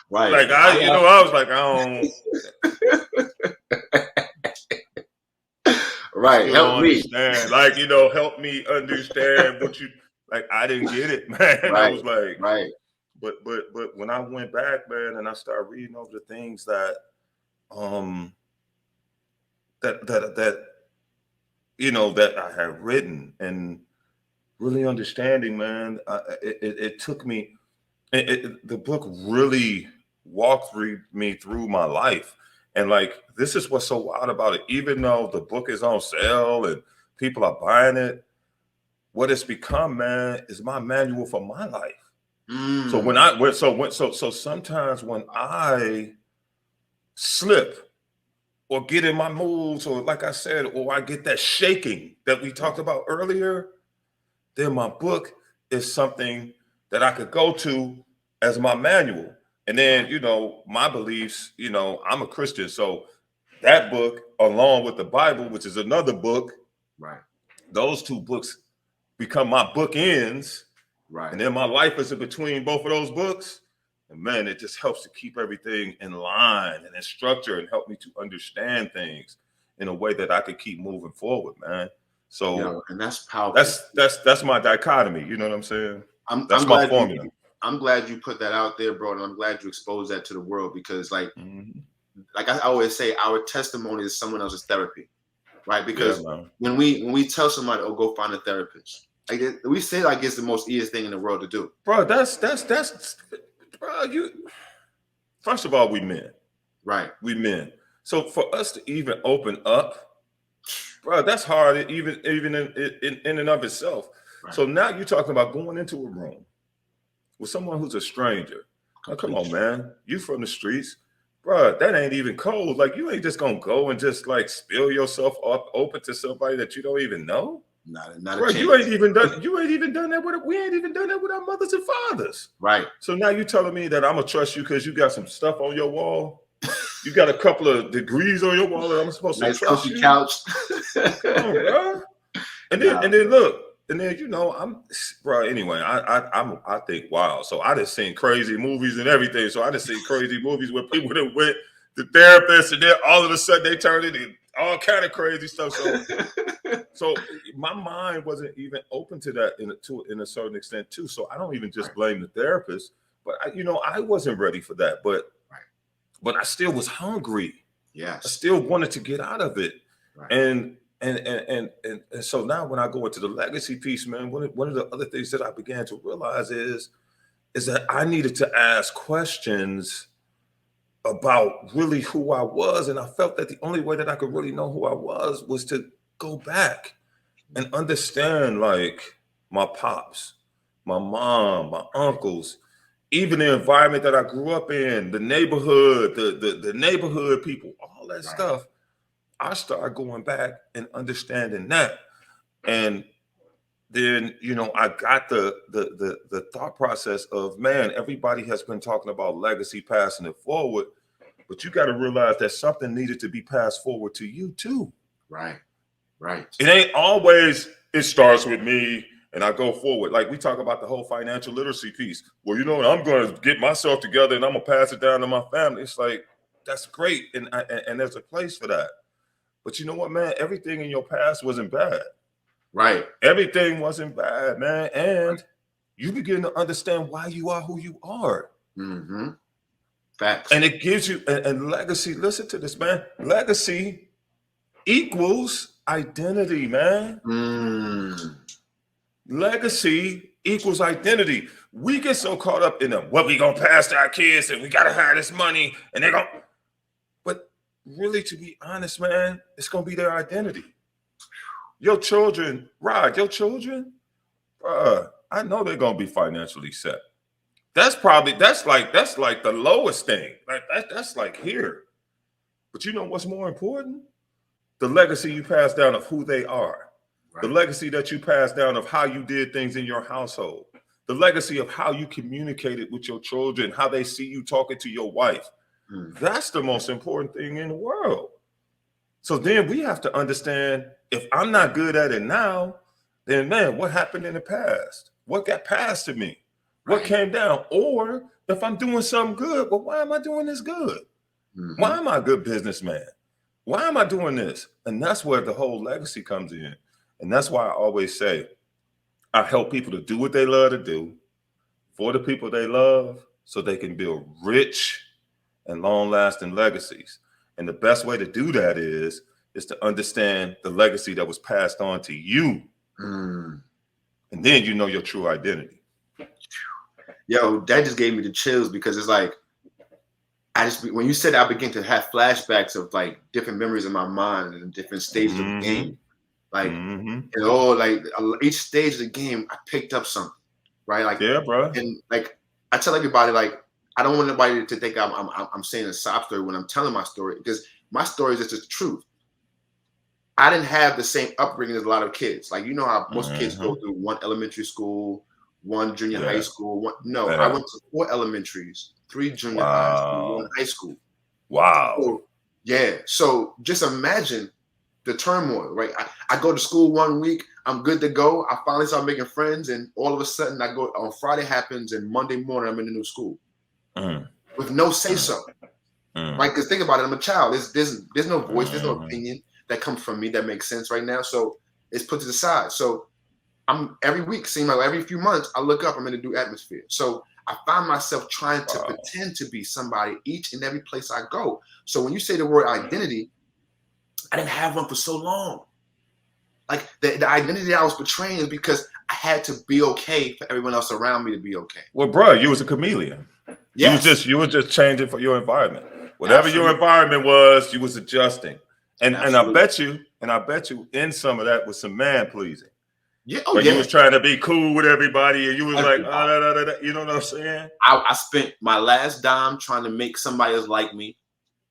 Speaker 2: Right.
Speaker 3: Like I was like, I don't.
Speaker 2: Right. Help me.
Speaker 3: Like, you know, help me understand what you. Like, I didn't get it, man. Right, I was like,
Speaker 2: right.
Speaker 3: But when I went back, man, and I started reading over the things that you know, that I had written, and really understanding, man, it took me. The book really walked me through my life, and like, this is what's so wild about it. Even though the book is on sale and people are buying it, what it's become, man, is my manual for my life. So sometimes when I slip or get in my moods, or like I said, or I get that shaking that we talked about earlier, then my book is something that I could go to as my manual. And then, you know, my beliefs, you know, I'm a Christian, so that book, along with the Bible, which is another book,
Speaker 2: right?
Speaker 3: Those two books become my bookends,
Speaker 2: right?
Speaker 3: And then my life is in between both of those books, and man, it just helps to keep everything in line and in structure, and help me to understand things in a way that I could keep moving forward, man. So,
Speaker 2: and that's powerful.
Speaker 3: That's my dichotomy. You know what I'm saying? That's
Speaker 2: I'm
Speaker 3: my formula.
Speaker 2: I'm glad you put that out there, bro, and I'm glad you exposed that to the world, because, like I always say, our testimony is someone else's therapy. Right, because when we tell somebody, "Oh, go find a therapist," like, we say like it's the most easiest thing in the world to do.
Speaker 3: Bro, that's bro. First of all, we men,
Speaker 2: right?
Speaker 3: We men. So for us to even open up, bro, that's hard. Even in and of itself. Right. So now you're talking about going into a room with someone who's a stranger. Now, come on, man, you from the streets. Bro, that ain't even cold. Like, you ain't just gonna go and just like spill yourself up open to somebody that you don't even know.
Speaker 2: Not
Speaker 3: bro, you ain't even done that with it. We ain't even done that with our mothers and fathers.
Speaker 2: Right.
Speaker 3: So now you telling me that I'm gonna trust you because you got some stuff on your wall. You got a couple of degrees on your wall that I'm supposed to trust you.
Speaker 2: Couch.
Speaker 3: Come on, bro. And then look, and then bro. Anyway, I think wow. So I just seen crazy movies and everything. So I just seen crazy movies where people that went to therapists and then all of a sudden they turned it in all kind of crazy stuff. So my mind wasn't even open to that in a certain extent too. So I don't even just blame the therapist, but I wasn't ready for that. But I still was hungry.
Speaker 2: Yes,
Speaker 3: I still wanted to get out of it,
Speaker 2: right.
Speaker 3: and so now when I go into the legacy piece, man, one of the other things that I began to realize is that I needed to ask questions about really who I was. And I felt that the only way that I could really know who I was to go back and understand, like, my pops, my mom, my uncles, even the environment that I grew up in, the neighborhood, the neighborhood people, all that stuff. I started going back and understanding that. And then, I got the thought process of, man, everybody has been talking about legacy, passing it forward, but you got to realize that something needed to be passed forward to you too.
Speaker 2: Right.
Speaker 3: It ain't always, it starts with me and I go forward. Like we talk about the whole financial literacy piece. Well, I'm going to get myself together and I'm going to pass it down to my family. It's like, that's great. And there's a place for that. But you know what, man? Everything in your past wasn't bad.
Speaker 2: Right.
Speaker 3: Everything wasn't bad, man. And you begin to understand why you are who you are.
Speaker 2: Mm-hmm. Facts.
Speaker 3: And it gives you, and legacy, listen to this, man. Legacy equals identity, man. Legacy equals identity. We get so caught up in what we gonna pass to our kids and we gotta have this money and they're gonna, but really, to be honest, man, it's gonna be their identity. Your children, Rod, I know they're gonna be financially set. That's like the lowest thing. Like that's like here. But you know what's more important? The legacy you pass down of who they are. Right. The legacy that you pass down of how you did things in your household. The legacy of how you communicated with your children, how they see you talking to your wife. That's the most important thing in the world. So then we have to understand, if I'm not good at it now, then man, what happened in the past? What got passed to me? What came down? Or if I'm doing something good, well, why am I doing this good? Why am I a good businessman? Why am I doing this? And that's where the whole legacy comes in. And that's why I always say, I help people to do what they love to do for the people they love so they can build rich and long-lasting legacies. And the best way to do that is to understand the legacy that was passed on to you. And then you know your true identity.
Speaker 2: Yo, that just gave me the chills, because it's like, when you said, I began to have flashbacks of like different memories in my mind and different stages of the game. Like, like each stage of the game, I picked up something, right? Like,
Speaker 3: yeah, bro.
Speaker 2: And like, I tell everybody, like, I don't want anybody to think I'm saying a sob story when I'm telling my story, because my story is just the truth. I didn't have the same upbringing as a lot of kids. Like, you know how most kids go through one elementary school, one junior high school. I went to 4 elementaries, 3 junior high school, 1 high school.
Speaker 3: Wow.
Speaker 2: So, yeah. So just imagine the turmoil, right? I go to school one week, I'm good to go. I finally start making friends, and all of a sudden I go on Friday happens, and Monday morning I'm in the new school with no say so. Right? Because think about it, I'm a child. There's no voice, there's no opinion that comes from me that makes sense right now. So it's put to the side. So I'm every week, seeing like every few months, I look up, I'm in a new atmosphere. So I find myself trying to pretend to be somebody each and every place I go. So when you say the word identity, I didn't have one for so long. Like the identity that I was portraying is because I had to be okay for everyone else around me to be okay.
Speaker 3: Well, bro, you was a chameleon. Yes. You were just changing for your environment. Whatever your environment was, you was adjusting. And I bet you in some of that was some man pleasing.
Speaker 2: Yeah,
Speaker 3: you was trying to be cool with everybody, and you was like, you know what I'm saying?
Speaker 2: I spent my last dime trying to make somebody else like me.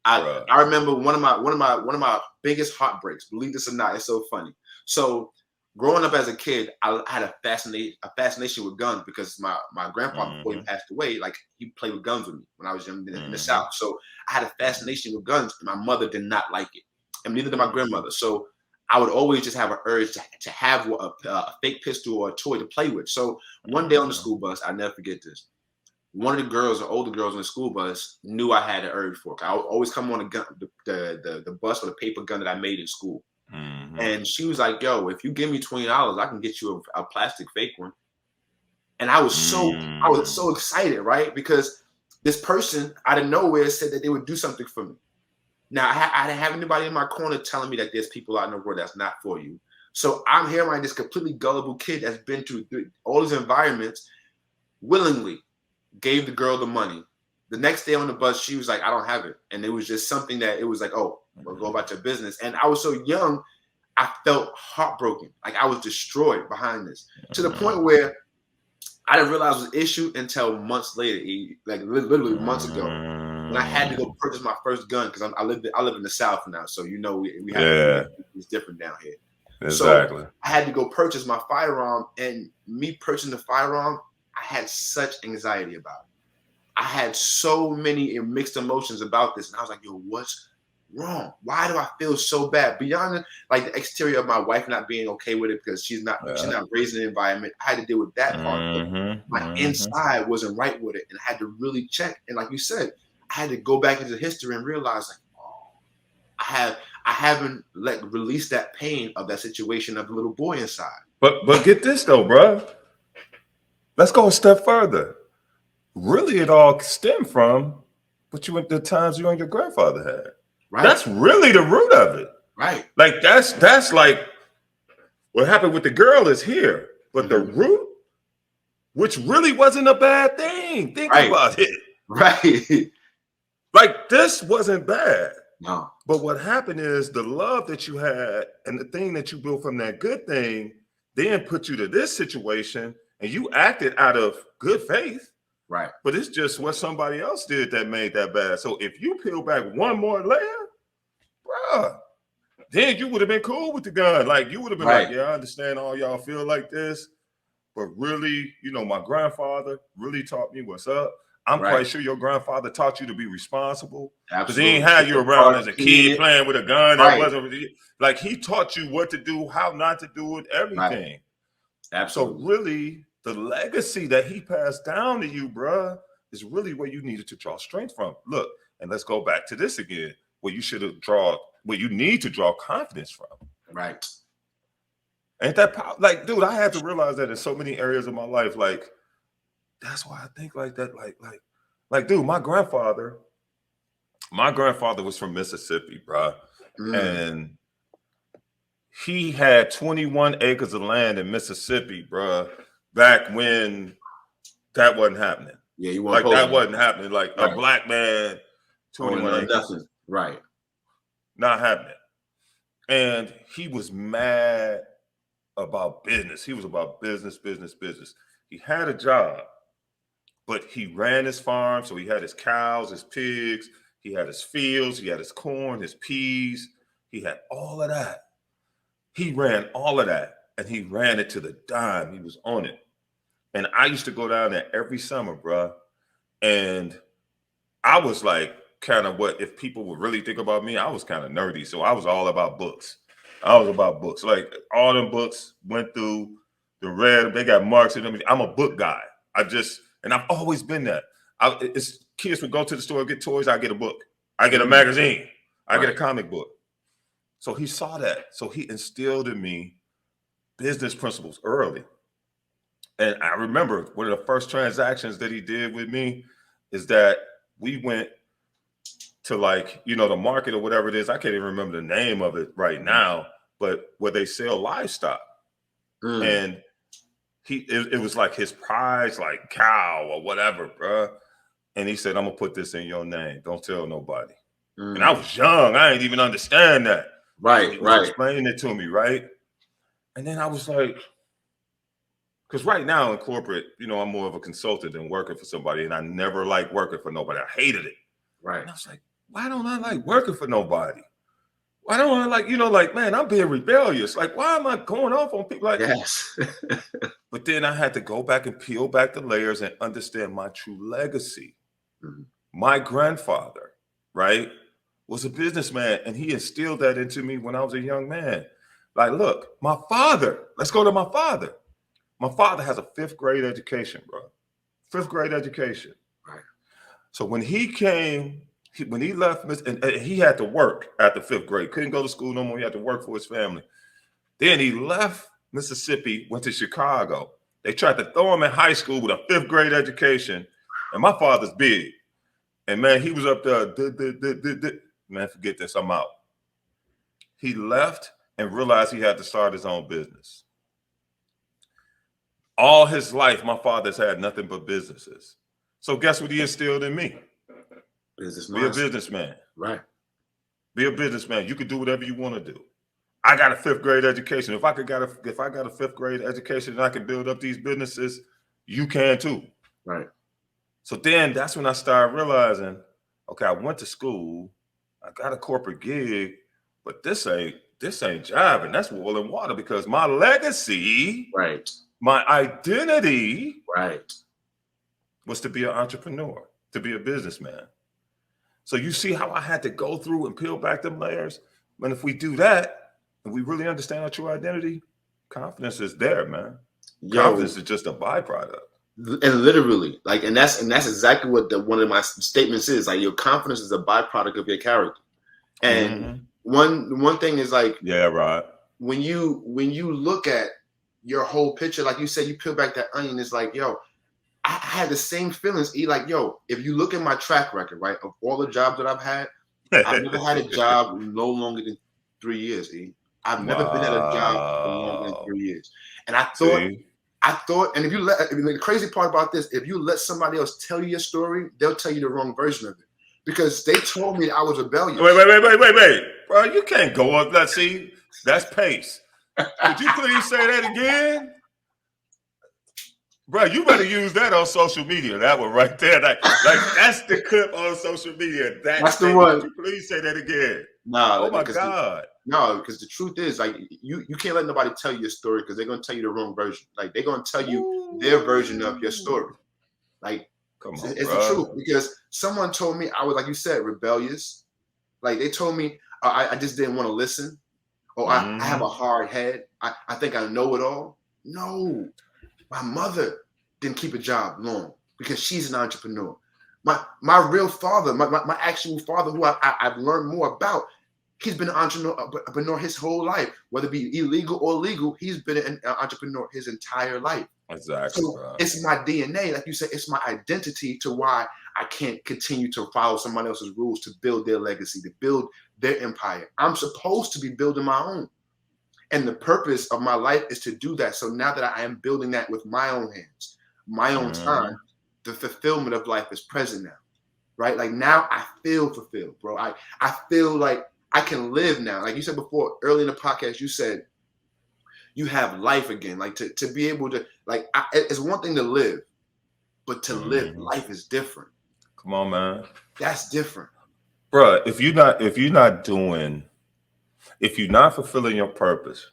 Speaker 2: I remember one of my biggest heartbreaks. Believe this or not, it's so funny. So growing up as a kid, I had a fascination with guns, because my grandpa, before he passed away, like, he played with guns with me when I was young in the South. So I had a fascination with guns, and my mother did not like it, and neither did my grandmother. So I would always just have an urge to have a fake pistol or a toy to play with. So one day on the school bus, I'll never forget this. One of the girls, or older girls on the school bus, knew I had an urge for it. I would always come on the bus with a paper gun that I made in school.
Speaker 3: Mm-hmm.
Speaker 2: And she was like, yo, if you give me $20, I can get you a plastic fake one. And I was so excited, right? Because this person out of nowhere said that they would do something for me. Now, I didn't have anybody in my corner telling me that there's people out in the world that's not for you. So I'm here, right? This completely gullible kid that's been through all these environments, willingly gave the girl the money. The next day on the bus, she was like, I don't have it. And it was just something that it was like, oh, well, go about your business. And I was so young, I felt heartbroken. Like I was destroyed behind this, to the point where I didn't realize it was an issue until months later, like literally months ago, when I had to go purchase my first gun, because I live in the South now, so we have it's different down here.
Speaker 3: Exactly.
Speaker 2: So I had to go purchase my firearm, and me purchasing the firearm, I had such anxiety about it. I had so many mixed emotions about this, and I was like, "Yo, what's wrong? Why do I feel so bad?" Beyond like the exterior of my wife not being okay with it because she's not raised in the environment, I had to deal with that part. My inside wasn't right with it, and I had to really check. And like you said, I had to go back into history and realize, like, oh, I haven't released that pain of that situation of the little boy inside.
Speaker 3: But get this though, bro. Let's go a step further. Really, it all stemmed from the times you and your grandfather had.
Speaker 2: Right.
Speaker 3: That's really the root of it.
Speaker 2: Right.
Speaker 3: Like that's like what happened with the girl is here, but the root, which really wasn't a bad thing. Think about it.
Speaker 2: Right.
Speaker 3: Like this wasn't bad.
Speaker 2: No.
Speaker 3: But what happened is the love that you had and the thing that you built from that good thing then put you to this situation, and you acted out of good faith.
Speaker 2: Right.
Speaker 3: But it's just what somebody else did that made that bad. So if you peel back one more layer, bruh, then you would have been cool with the gun. Like you would have been like, yeah, I understand all y'all feel like this, but really, my grandfather really taught me what's up. I'm quite sure your grandfather taught you to be responsible. Because he ain't had you around as a kid playing with a gun. That wasn't like he taught you what to do, how not to do it, everything.
Speaker 2: Right. Absolutely.
Speaker 3: So really, the legacy that he passed down to you, bruh, is really where you needed to draw strength from. Look, and let's go back to this again, where you need to draw confidence from.
Speaker 2: Right.
Speaker 3: Ain't that like, dude, I had to realize that in so many areas of my life. Like, that's why I think like that. Like, dude, my grandfather was from Mississippi, bruh. And he had 21 acres of land in Mississippi, bruh. Back when that wasn't happening.
Speaker 2: Yeah, you
Speaker 3: like that wasn't happening. Like a black man, 21 acres.
Speaker 2: Right.
Speaker 3: Not happening. And he was mad about business. He was about business. He had a job, but he ran his farm. So he had his cows, his pigs, he had his fields, he had his corn, his peas. He had all of that. He ran all of that, and he ran it to the dime. He was on it. And I used to go down there every summer, bro. And I was like, kind of if people would really think about me, I was kind of nerdy. So I was all about books. Like all them books went through the red. They got marks in them. I'm a book guy. And I've always been that. It's kids would go to the store, get toys. I get a book. I get a magazine. I get a comic book. So he saw that. So he instilled in me business principles early. And I remember one of the first transactions that he did with me is that we went to the market or whatever it is. I can't even remember the name of it right now, but where they sell livestock. And it was like his prize, like cow or whatever, bro. And he said, I'm gonna put this in your name. Don't tell nobody. And I was young. I didn't even understand that.
Speaker 2: Right,
Speaker 3: he was explaining it to me, right? And then I was like, because right now in corporate, I'm more of a consultant than working for somebody. And I never liked working for nobody. I hated it.
Speaker 2: Right.
Speaker 3: And I was like, why don't I like working for nobody? Why don't I man, I'm being rebellious. Like, why am I going off on people like
Speaker 2: yes.
Speaker 3: But then I had to go back and peel back the layers and understand my true legacy. My grandfather, right, was a businessman, and he instilled that into me when I was a young man. Like, look, my father. Let's go to my father. My father has a 5th grade education, bro. 5th grade education.
Speaker 2: Right.
Speaker 3: So when he came, when he left, and he had to work after 5th grade. Couldn't go to school no more. He had to work for his family. Then he left Mississippi, went to Chicago. They tried to throw him in high school with a 5th grade education. And my father's big. And man, he was up there. Man, forget this. I'm out. He left and realized he had to start his own business. All his life, my father's had nothing but businesses. So guess what he instilled in me?
Speaker 2: Businessman.
Speaker 3: Be a businessman.
Speaker 2: Right.
Speaker 3: Be a businessman. You can do whatever you want to do. I got a 5th grade education. If I got a 5th grade education and I can build up these businesses, you can too.
Speaker 2: Right.
Speaker 3: So then that's when I started realizing, okay, I went to school, I got a corporate gig, but this ain't jiving. That's oil and water, because my legacy,
Speaker 2: Right.
Speaker 3: my identity,
Speaker 2: Right.
Speaker 3: was to be an entrepreneur, to be a businessman. So you see how I had to go through and peel back them layers? And if we do that, and we really understand our true identity, confidence is there, man. Confidence is just a byproduct.
Speaker 2: And literally, like, and that's exactly what one of my statements is. Like, your confidence is a byproduct of your character. And one thing is, like,
Speaker 3: yeah, right.
Speaker 2: When you look at your whole picture, like you said, you peel back that onion. It's like, yo, I had the same feelings. Like, yo, if you look at my track record, right, of all the jobs that I've had, I've never had a job no longer than 3 years. I've never been at a job for longer than 3 years. And I thought, and if you the crazy part about this, if you let somebody else tell you your story, they'll tell you the wrong version of it, because they told me I was rebellious.
Speaker 3: Wait, bro, you can't go up that. See, that's pace. Could you please say that again? Bro, you better use that on social media. That one right there. Like that's the clip on social media.
Speaker 2: That's the one.
Speaker 3: Could you please say that again?
Speaker 2: Nah.
Speaker 3: Oh my God.
Speaker 2: No, because the truth is, like, you can't let nobody tell you your story, because they're gonna tell you the wrong version. Like, they're gonna tell you their version of your story. Like,
Speaker 3: come on,
Speaker 2: it's the truth. Because someone told me I was, like you said, rebellious. Like, they told me I just didn't want to listen. Or I have a hard head. I think I know it all. No, my mother didn't keep a job long because she's an entrepreneur. My real father, my actual father, who I've learned more about, he's been an entrepreneur his whole life. Whether it be illegal or legal, he's been an entrepreneur his entire life.
Speaker 3: Exactly.
Speaker 2: So it's my DNA, like you said, it's my identity to why I can't continue to follow somebody else's rules to build their legacy, to build their empire. I'm supposed to be building my own. And the purpose of my life is to do that. So now that I am building that with my own hands, my own time, the fulfillment of life is present now, right? Like, now I feel fulfilled, bro. I feel like I can live now. Like you said before, early in the podcast, you said you have life again. Like, to be able to, like, it's one thing to live, but to live life is different.
Speaker 3: Come on, man.
Speaker 2: That's different.
Speaker 3: Bro, if you're not fulfilling your purpose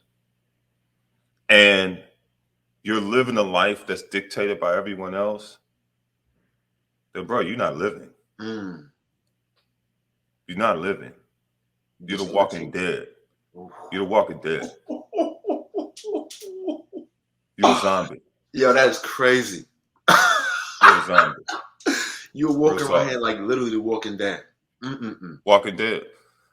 Speaker 3: and you're living a life that's dictated by everyone else, then, bro, you're not living. You're not living. You're the walking dead. You're the walking dead. You're a zombie.
Speaker 2: Yo, that is crazy.
Speaker 3: You're a zombie.
Speaker 2: You're walking around here like literally the Walking Dead.
Speaker 3: Walking Dead.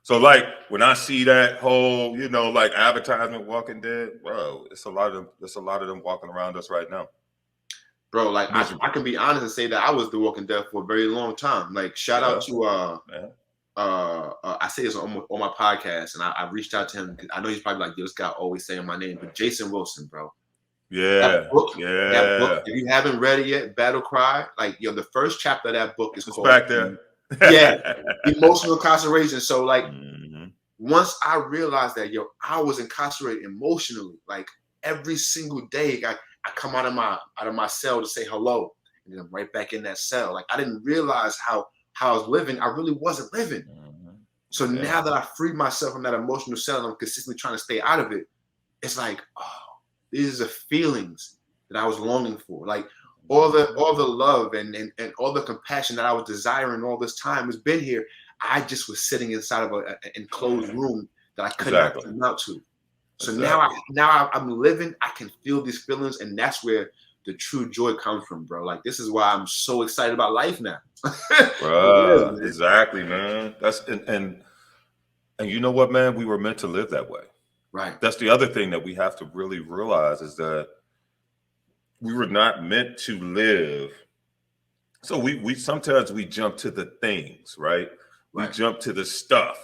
Speaker 3: So, like, when I see that whole, like, advertisement, Walking Dead, bro, it's a lot of them walking around us right now. Bro,
Speaker 2: like, I can be honest and say that I was the Walking Dead for a very long time. Like, shout out to I say this on my podcast, and I reached out to him. I know he's probably like, yo, this guy always saying my name, but Jason Wilson, bro.
Speaker 3: That book,
Speaker 2: if you haven't read it yet, Battle Cry, like, the first chapter of that book is called
Speaker 3: back there.
Speaker 2: Emotional incarceration. So, like, once I realized that, I was incarcerated emotionally, like, every single day, I come out of my cell to say hello, and then I'm right back in that cell. Like, I didn't realize how I was living. I really wasn't living. So now that I freed myself from that emotional cell and I'm consistently trying to stay out of it, it's like, oh, these are the feelings that I was longing for. Like, all the love and all the compassion that I was desiring all this time has been here. I just was sitting inside of an enclosed room that I couldn't come out to. So
Speaker 3: Exactly.
Speaker 2: I'm living. I can feel these feelings, and that's where the true joy comes from, bro. Like this is why I'm so excited about life now. For real, man.
Speaker 3: Exactly, man. That's and you know what, man? We were meant to live that way.
Speaker 2: Right.
Speaker 3: That's the other thing that we have to really realize is that we were not meant to live. So we sometimes we jump to the things, right? We
Speaker 2: Right.
Speaker 3: jump to the stuff,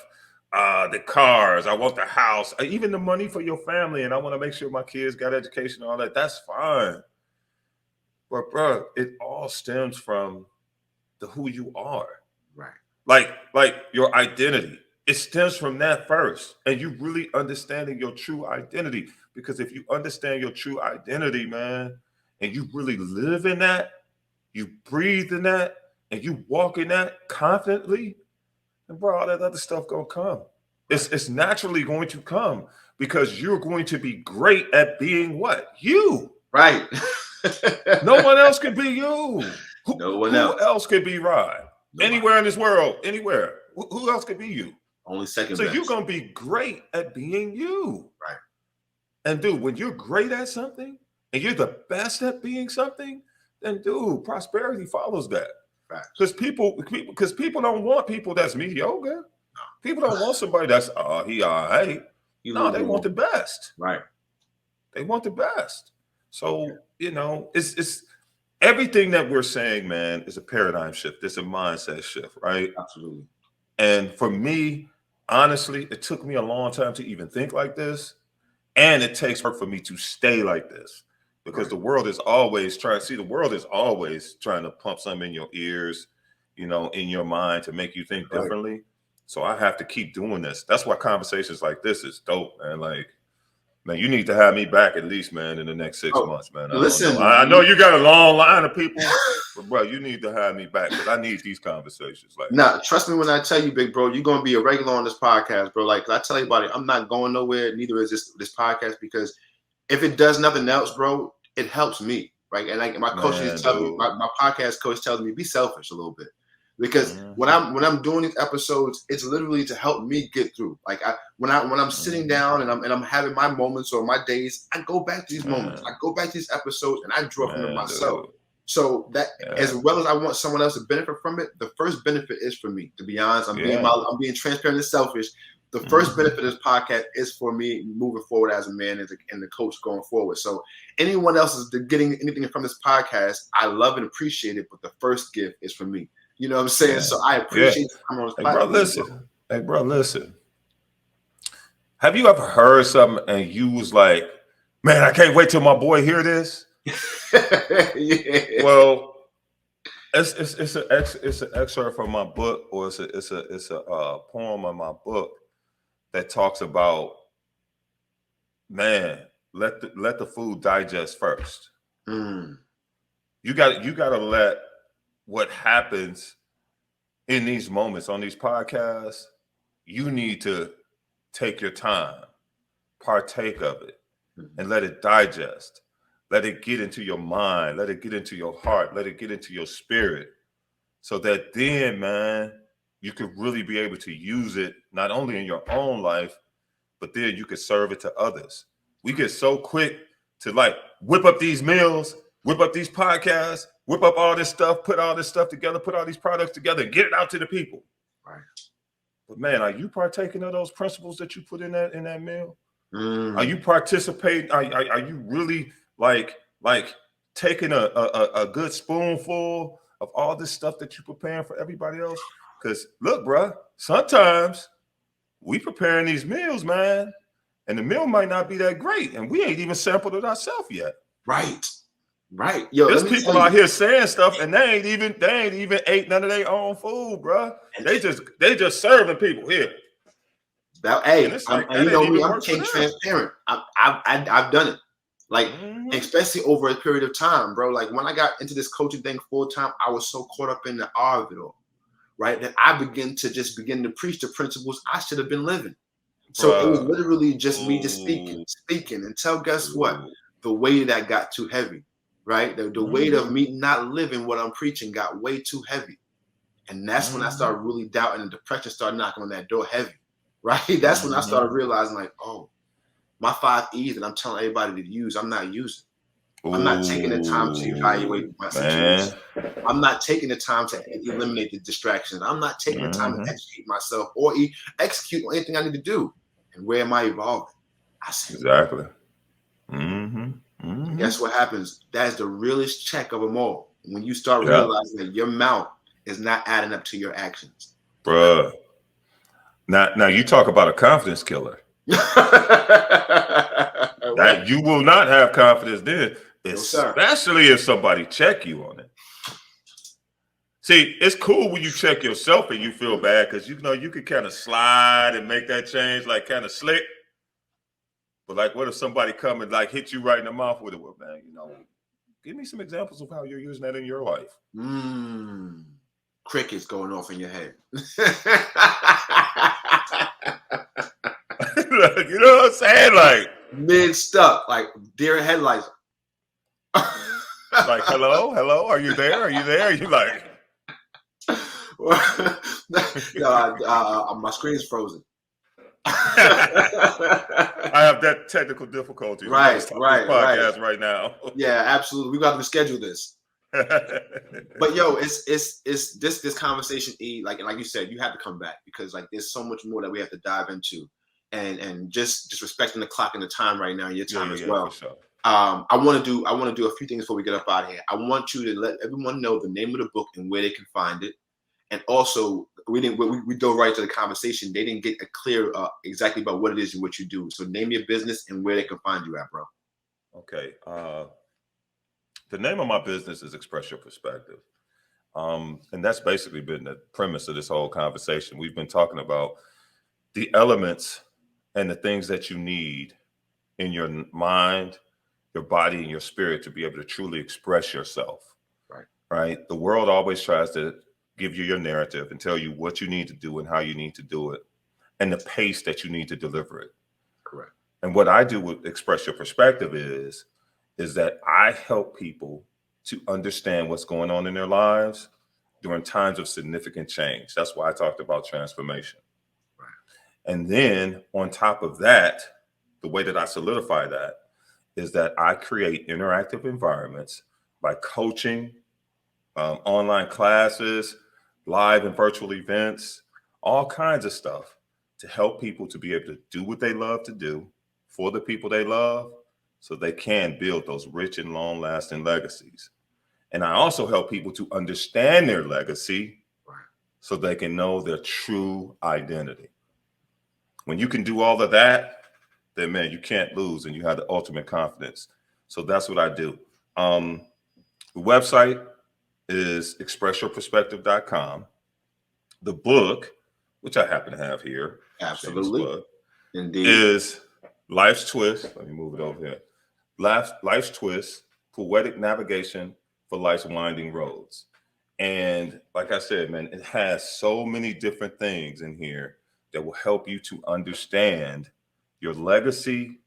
Speaker 3: the cars. I want the house, even the money for your family, and I want to make sure my kids got education, all that. That's fine, but bro, it all stems from the who you are,
Speaker 2: Right.
Speaker 3: like your identity. It stems from that first, and you really understanding your true identity. Because if you understand your true identity, man, and you really live in that, you breathe in that, and you walk in that confidently, and bro, all that other stuff gonna come. It's naturally going to come because you're going to be great at being what? You.
Speaker 2: Right.
Speaker 3: No one else can be you.
Speaker 2: No one
Speaker 3: Who else could be Rod?
Speaker 2: Nobody.
Speaker 3: Anywhere in this world, anywhere. Who else could be you?
Speaker 2: Only second
Speaker 3: So
Speaker 2: best.
Speaker 3: you're gonna be great at being you.
Speaker 2: Right.
Speaker 3: And dude, when you're great at something and you're the best at being something, then dude, prosperity follows that.
Speaker 2: Right.
Speaker 3: Because people don't want people that's mediocre. No. People don't want somebody that's he all right. No, they want the best.
Speaker 2: Right.
Speaker 3: They want the best. So it's everything that we're saying, man, is a paradigm shift. It's a mindset shift, right?
Speaker 2: Absolutely.
Speaker 3: And for me, honestly, it took me a long time to even think like this. And it takes work for me to stay like this because the world is always trying to pump something in your ears, in your mind to make you think differently. So I have to keep doing this. That's why conversations like this is dope, man. Like, man, you need to have me back at least, man, in the next 6 months, man. I know you got a long line of people, but bro, you need to have me back because I need these conversations. Like,
Speaker 2: nah, trust me when I tell you, big bro, you're gonna be a regular on this podcast, bro. Like I tell everybody, I'm not going nowhere. Neither is this podcast because if it does nothing else, bro, it helps me, right? And like my coach is telling me, my podcast coach tells me, be selfish a little bit. Because when I'm doing these episodes, it's literally to help me get through. Like when I'm sitting down and I'm having my moments or my days, I go back to these moments. I go back to these episodes and I draw from them myself.
Speaker 3: Dude.
Speaker 2: So that as well as I want someone else to benefit from it, the first benefit is for me. To be honest, I'm being transparent and selfish. The first benefit of this podcast is for me moving forward as a man and the coach going forward. So anyone else is getting anything from this podcast, I love and appreciate it. But the first gift is for me. You know what I'm saying? Yeah. So I appreciate coming on this
Speaker 3: podcast. Hey, bro, listen. Have you ever heard something and you was like, man, I can't wait till my boy hear this? Well, it's an excerpt from my book, or it's a poem in my book that talks about, man, let the food digest first. You got to let what happens in these moments on these podcasts, you need to take your time, partake of it, and let it digest. Let it get into your mind. Let it get into your heart. Let it get into your spirit. So that then, man, you could really be able to use it not only in your own life, but then you could serve it to others. We get so quick to like whip up these meals, whip up these podcasts, whip up all this stuff, put all this stuff together, put all these products together, and get it out to the people.
Speaker 2: Right.
Speaker 3: But man, are you partaking of those principles that you put in that meal? Are you participating? Are you really like taking a good spoonful of all this stuff that you're preparing for everybody else? Because look, bro, sometimes we preparing these meals, man, and the meal might not be that great, and we ain't even sampled it ourselves yet.
Speaker 2: Right. Yo,
Speaker 3: there's people out here saying stuff and they ain't even ate none of their own food, bro. They just serving people here.
Speaker 2: You know me, I'm transparent. I've done it. Like, especially over a period of time, bro. Like when I got into this coaching thing full time, I was so caught up in the awe of it all, right? That I begin to preach the principles I should have been living. So it was literally just me just speaking until guess what? The weight that got too heavy. Right? The weight of me not living what I'm preaching got way too heavy. And that's when I started really doubting and depression started knocking on that door heavy. Right? That's when I started realizing like, oh, My 5 E's that I'm telling everybody to use, I'm not using. I'm not taking the time to
Speaker 3: Ooh,
Speaker 2: evaluate my situation. I'm not taking the time to eliminate the distractions. I'm not taking the time to educate myself or execute on anything I need to do. And where am I evolving? I said,
Speaker 3: exactly. Mm-hmm.
Speaker 2: Guess what happens? That's the realest check of them all. When you start realizing that your mouth is not adding up to your actions.
Speaker 3: Bruh. Now you talk about a confidence killer. That you will not have confidence then, especially if somebody check you on it. See, it's cool when you check yourself and you feel bad because you know you can kind of slide and make that change like kind of slick. But like, what if somebody come and like hit you right in the mouth with it? Well, man, you know, give me some examples of how you're using that in your life.
Speaker 2: Crickets going off in your head.
Speaker 3: You know what I'm saying? Like
Speaker 2: mid stuck, like deer headlights.
Speaker 3: Like, hello, are you there? Are you there? You like?
Speaker 2: My screen's frozen.
Speaker 3: I have that technical difficulty.
Speaker 2: Right.
Speaker 3: Podcast right now.
Speaker 2: Yeah, absolutely. We got to schedule this. But yo, it's this conversation, like you said, you have to come back because like there's so much more that we have to dive into, and just respecting the clock and the time right now, your time as well.
Speaker 3: For sure.
Speaker 2: I want to do a few things before we get up out of here. I want you to let everyone know the name of the book and where they can find it, and also we dove right to the conversation. They didn't get a clear exactly about what it is and what you do. So name your business and where they can find you at, bro.
Speaker 3: Okay. The name of my business is Express Your Perspective. And that's basically been the premise of this whole conversation. We've been talking about the elements and the things that you need in your mind, your body, and your spirit to be able to truly express yourself. Right? The world always tries to give you your narrative and tell you what you need to do and how you need to do it and the pace that you need to deliver it.
Speaker 2: Correct.
Speaker 3: And what I do with Express Your Perspective is that I help people to understand what's going on in their lives during times of significant change. That's why I talked about transformation. Right. And then on top of that, the way that I solidify that is that I create interactive environments by coaching, online classes, live and virtual events, all kinds of stuff to help people to be able to do what they love to do for the people they love, so they can build those rich and long-lasting legacies. And I also help people to understand their legacy so they can know their true identity. When you can do all of that, then man, you can't lose and you have the ultimate confidence. So that's what I do. The website is expressyourperspective.com. The book, which I happen to have here,
Speaker 2: absolutely, indeed,
Speaker 3: is Life's Twist. Let me move it over here. Life's Twist, Poetic Navigation for Life's Winding Roads. And like I said, man, it has so many different things in here that will help you to understand your legacy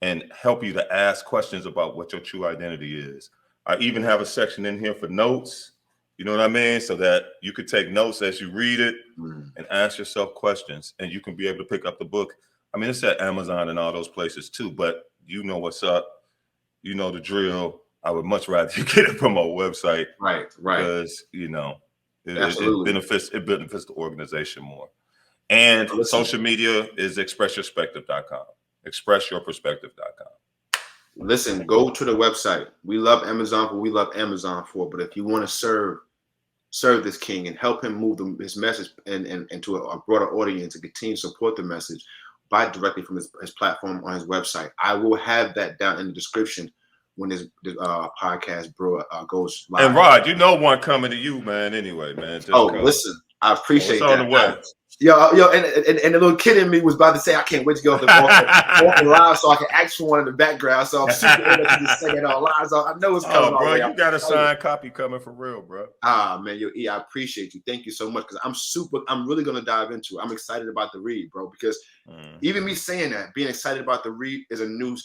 Speaker 3: and help you to ask questions about what your true identity is. I even have a section in here for notes, you know what I mean? So that you could take notes as you read it and ask yourself questions, and you can be able to pick up the book. I mean, it's at Amazon and all those places too, but you know what's up. You know the drill. I would much rather you get it from our website.
Speaker 2: Right.
Speaker 3: Because, you know, it benefits the organization more. And social media is expressyourperspective.com. Expressyourperspective.com.
Speaker 2: Listen, go to the website. We love Amazon for what we love Amazon for. But if you want to serve this king and help him move his message and to a broader audience and continue to support the message, buy directly from his platform on his website. I will have that down in the description when this podcast goes live.
Speaker 3: And Rod, you know one coming to you, man. Anyway, man.
Speaker 2: Listen, I appreciate that.
Speaker 3: On the way.
Speaker 2: Yo, and the little kid in me was about to say, I can't wait to go off the walking live so I can ask for one in the background. So I'm super excited to just sing it all live. So I know it's coming.
Speaker 3: Oh, bro, you got a signed copy coming for real, bro.
Speaker 2: Man, I appreciate you. Thank you so much because I'm really gonna dive into it. I'm excited about the read, bro, because even me saying that, being excited about the read is a new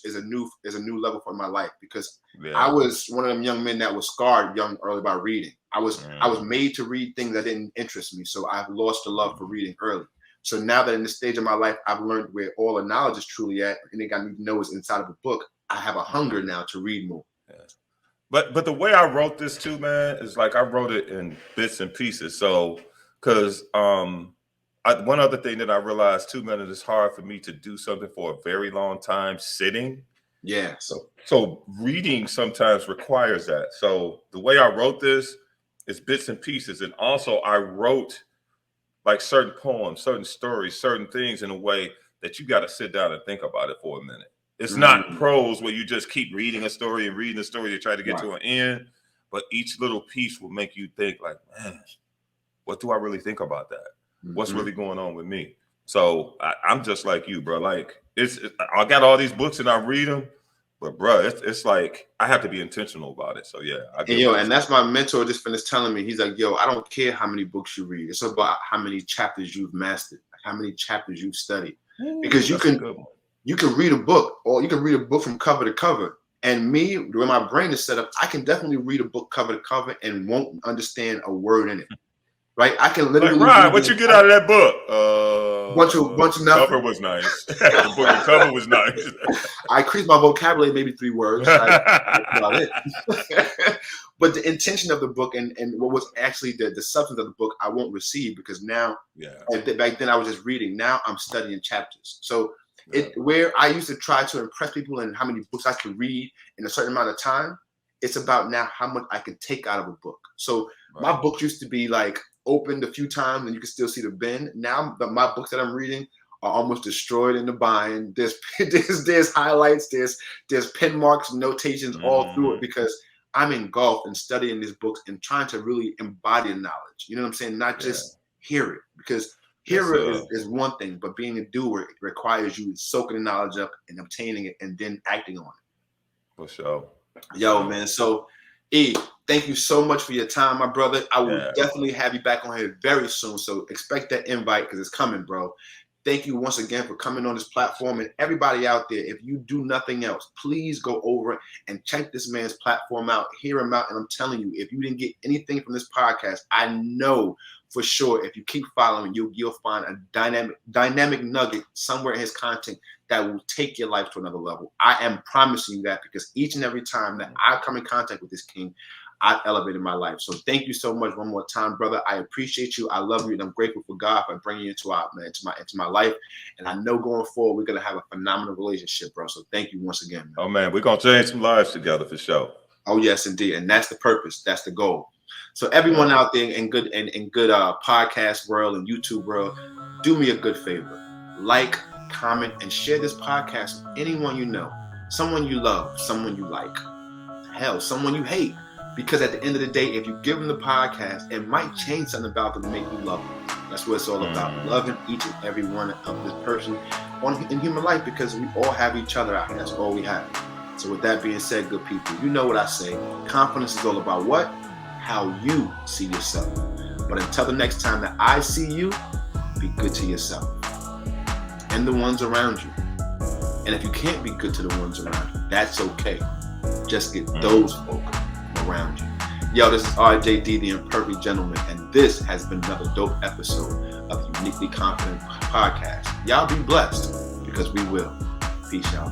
Speaker 2: level for my life because I was one of them young men that was scarred early by reading. I was made to read things that didn't interest me, so I've lost the love for reading early. So now that in this stage of my life, I've learned where all the knowledge is truly at, and I need to know is inside of a book. I have a hunger now to read more.
Speaker 3: Yeah. But the way I wrote this too, man, is like I wrote it in bits and pieces. So, because one other thing that I realized too, man, it is hard for me to do something for a very long time sitting.
Speaker 2: Yeah.
Speaker 3: So reading sometimes requires that. So the way I wrote this is bits and pieces, and also I wrote like certain poems, certain stories, certain things in a way that you got to sit down and think about it for a minute. It's not prose where you just keep reading a story and reading a story to try to get to an end, but each little piece will make you think like, man, what do I really think about that? What's really going on with me? So I'm just like you, bro. Like I got all these books and I read them, but bro, it's like I have to be intentional about it. So yeah.
Speaker 2: And that's my mentor just finished telling me. He's like, yo, I don't care how many books you read. It's about how many chapters you've mastered, how many chapters you've studied. Because you can read a book, or you can read a book from cover to cover. And me, the way my brain is set up, I can definitely read a book cover to cover and won't understand a word in it. Right? I can literally.
Speaker 3: Like, right, what you get out of that book?
Speaker 2: Bunch of nothing.
Speaker 3: Cover was nice. The cover was nice.
Speaker 2: I increased my vocabulary maybe 3 words. That's about it. But the intention of the book and what was actually the substance of the book, I won't receive, because now, back then I was just reading. Now I'm studying chapters. So where I used to try to impress people and how many books I can read in a certain amount of time, it's about now how much I can take out of a book. So my books used to be like opened a few times and you can still see the bin. Now my books that I'm reading are almost destroyed in the bind. There's highlights, there's pen marks, notations all through it, because I'm engulfed in studying these books and trying to really embody the knowledge. You know what I'm saying? Not just hear it, because hear it is one thing, but being a doer, it requires you soaking the knowledge up and obtaining it and then acting on it.
Speaker 3: For sure.
Speaker 2: Yo, man. So, E, thank you so much for your time, my brother. I will definitely have you back on here very soon. So expect that invite, because it's coming, bro. Thank you once again for coming on this platform. And everybody out there, if you do nothing else, please go over and check this man's platform out, hear him out. And I'm telling you, if you didn't get anything from this podcast, I know for sure if you keep following, you'll find a dynamic nugget somewhere in his content that will take your life to another level. I am promising you that, because each and every time that I come in contact with this king, I've elevated my life. So thank you so much one more time, brother. I appreciate you. I love you, and I'm grateful for God for bringing you into my life. And I know going forward we're gonna have a phenomenal relationship, bro. So thank you once again, man.
Speaker 3: Oh man, we're gonna change some lives together for sure.
Speaker 2: Oh yes, indeed, and that's the purpose. That's the goal. So everyone out there in good podcast world and YouTube world, do me a good favor: like, comment, and share this podcast with anyone you know, someone you love, someone you like, hell, someone you hate. Because at the end of the day, if you give them the podcast, it might change something about them to make you love them. That's what it's all about. Loving each and every one of this person in human life, because we all have each other out here. That's all we have. So with that being said, good people, you know what I say. Confidence is all about what? How you see yourself. But until the next time that I see you, be good to yourself and the ones around you. And if you can't be good to the ones around you, that's okay. Just get those folk around you. Yo, this is RJD, the Imperfect Gentleman, and this has been another dope episode of Uniquely Confident Podcast. Y'all be blessed, because we will. Peace out.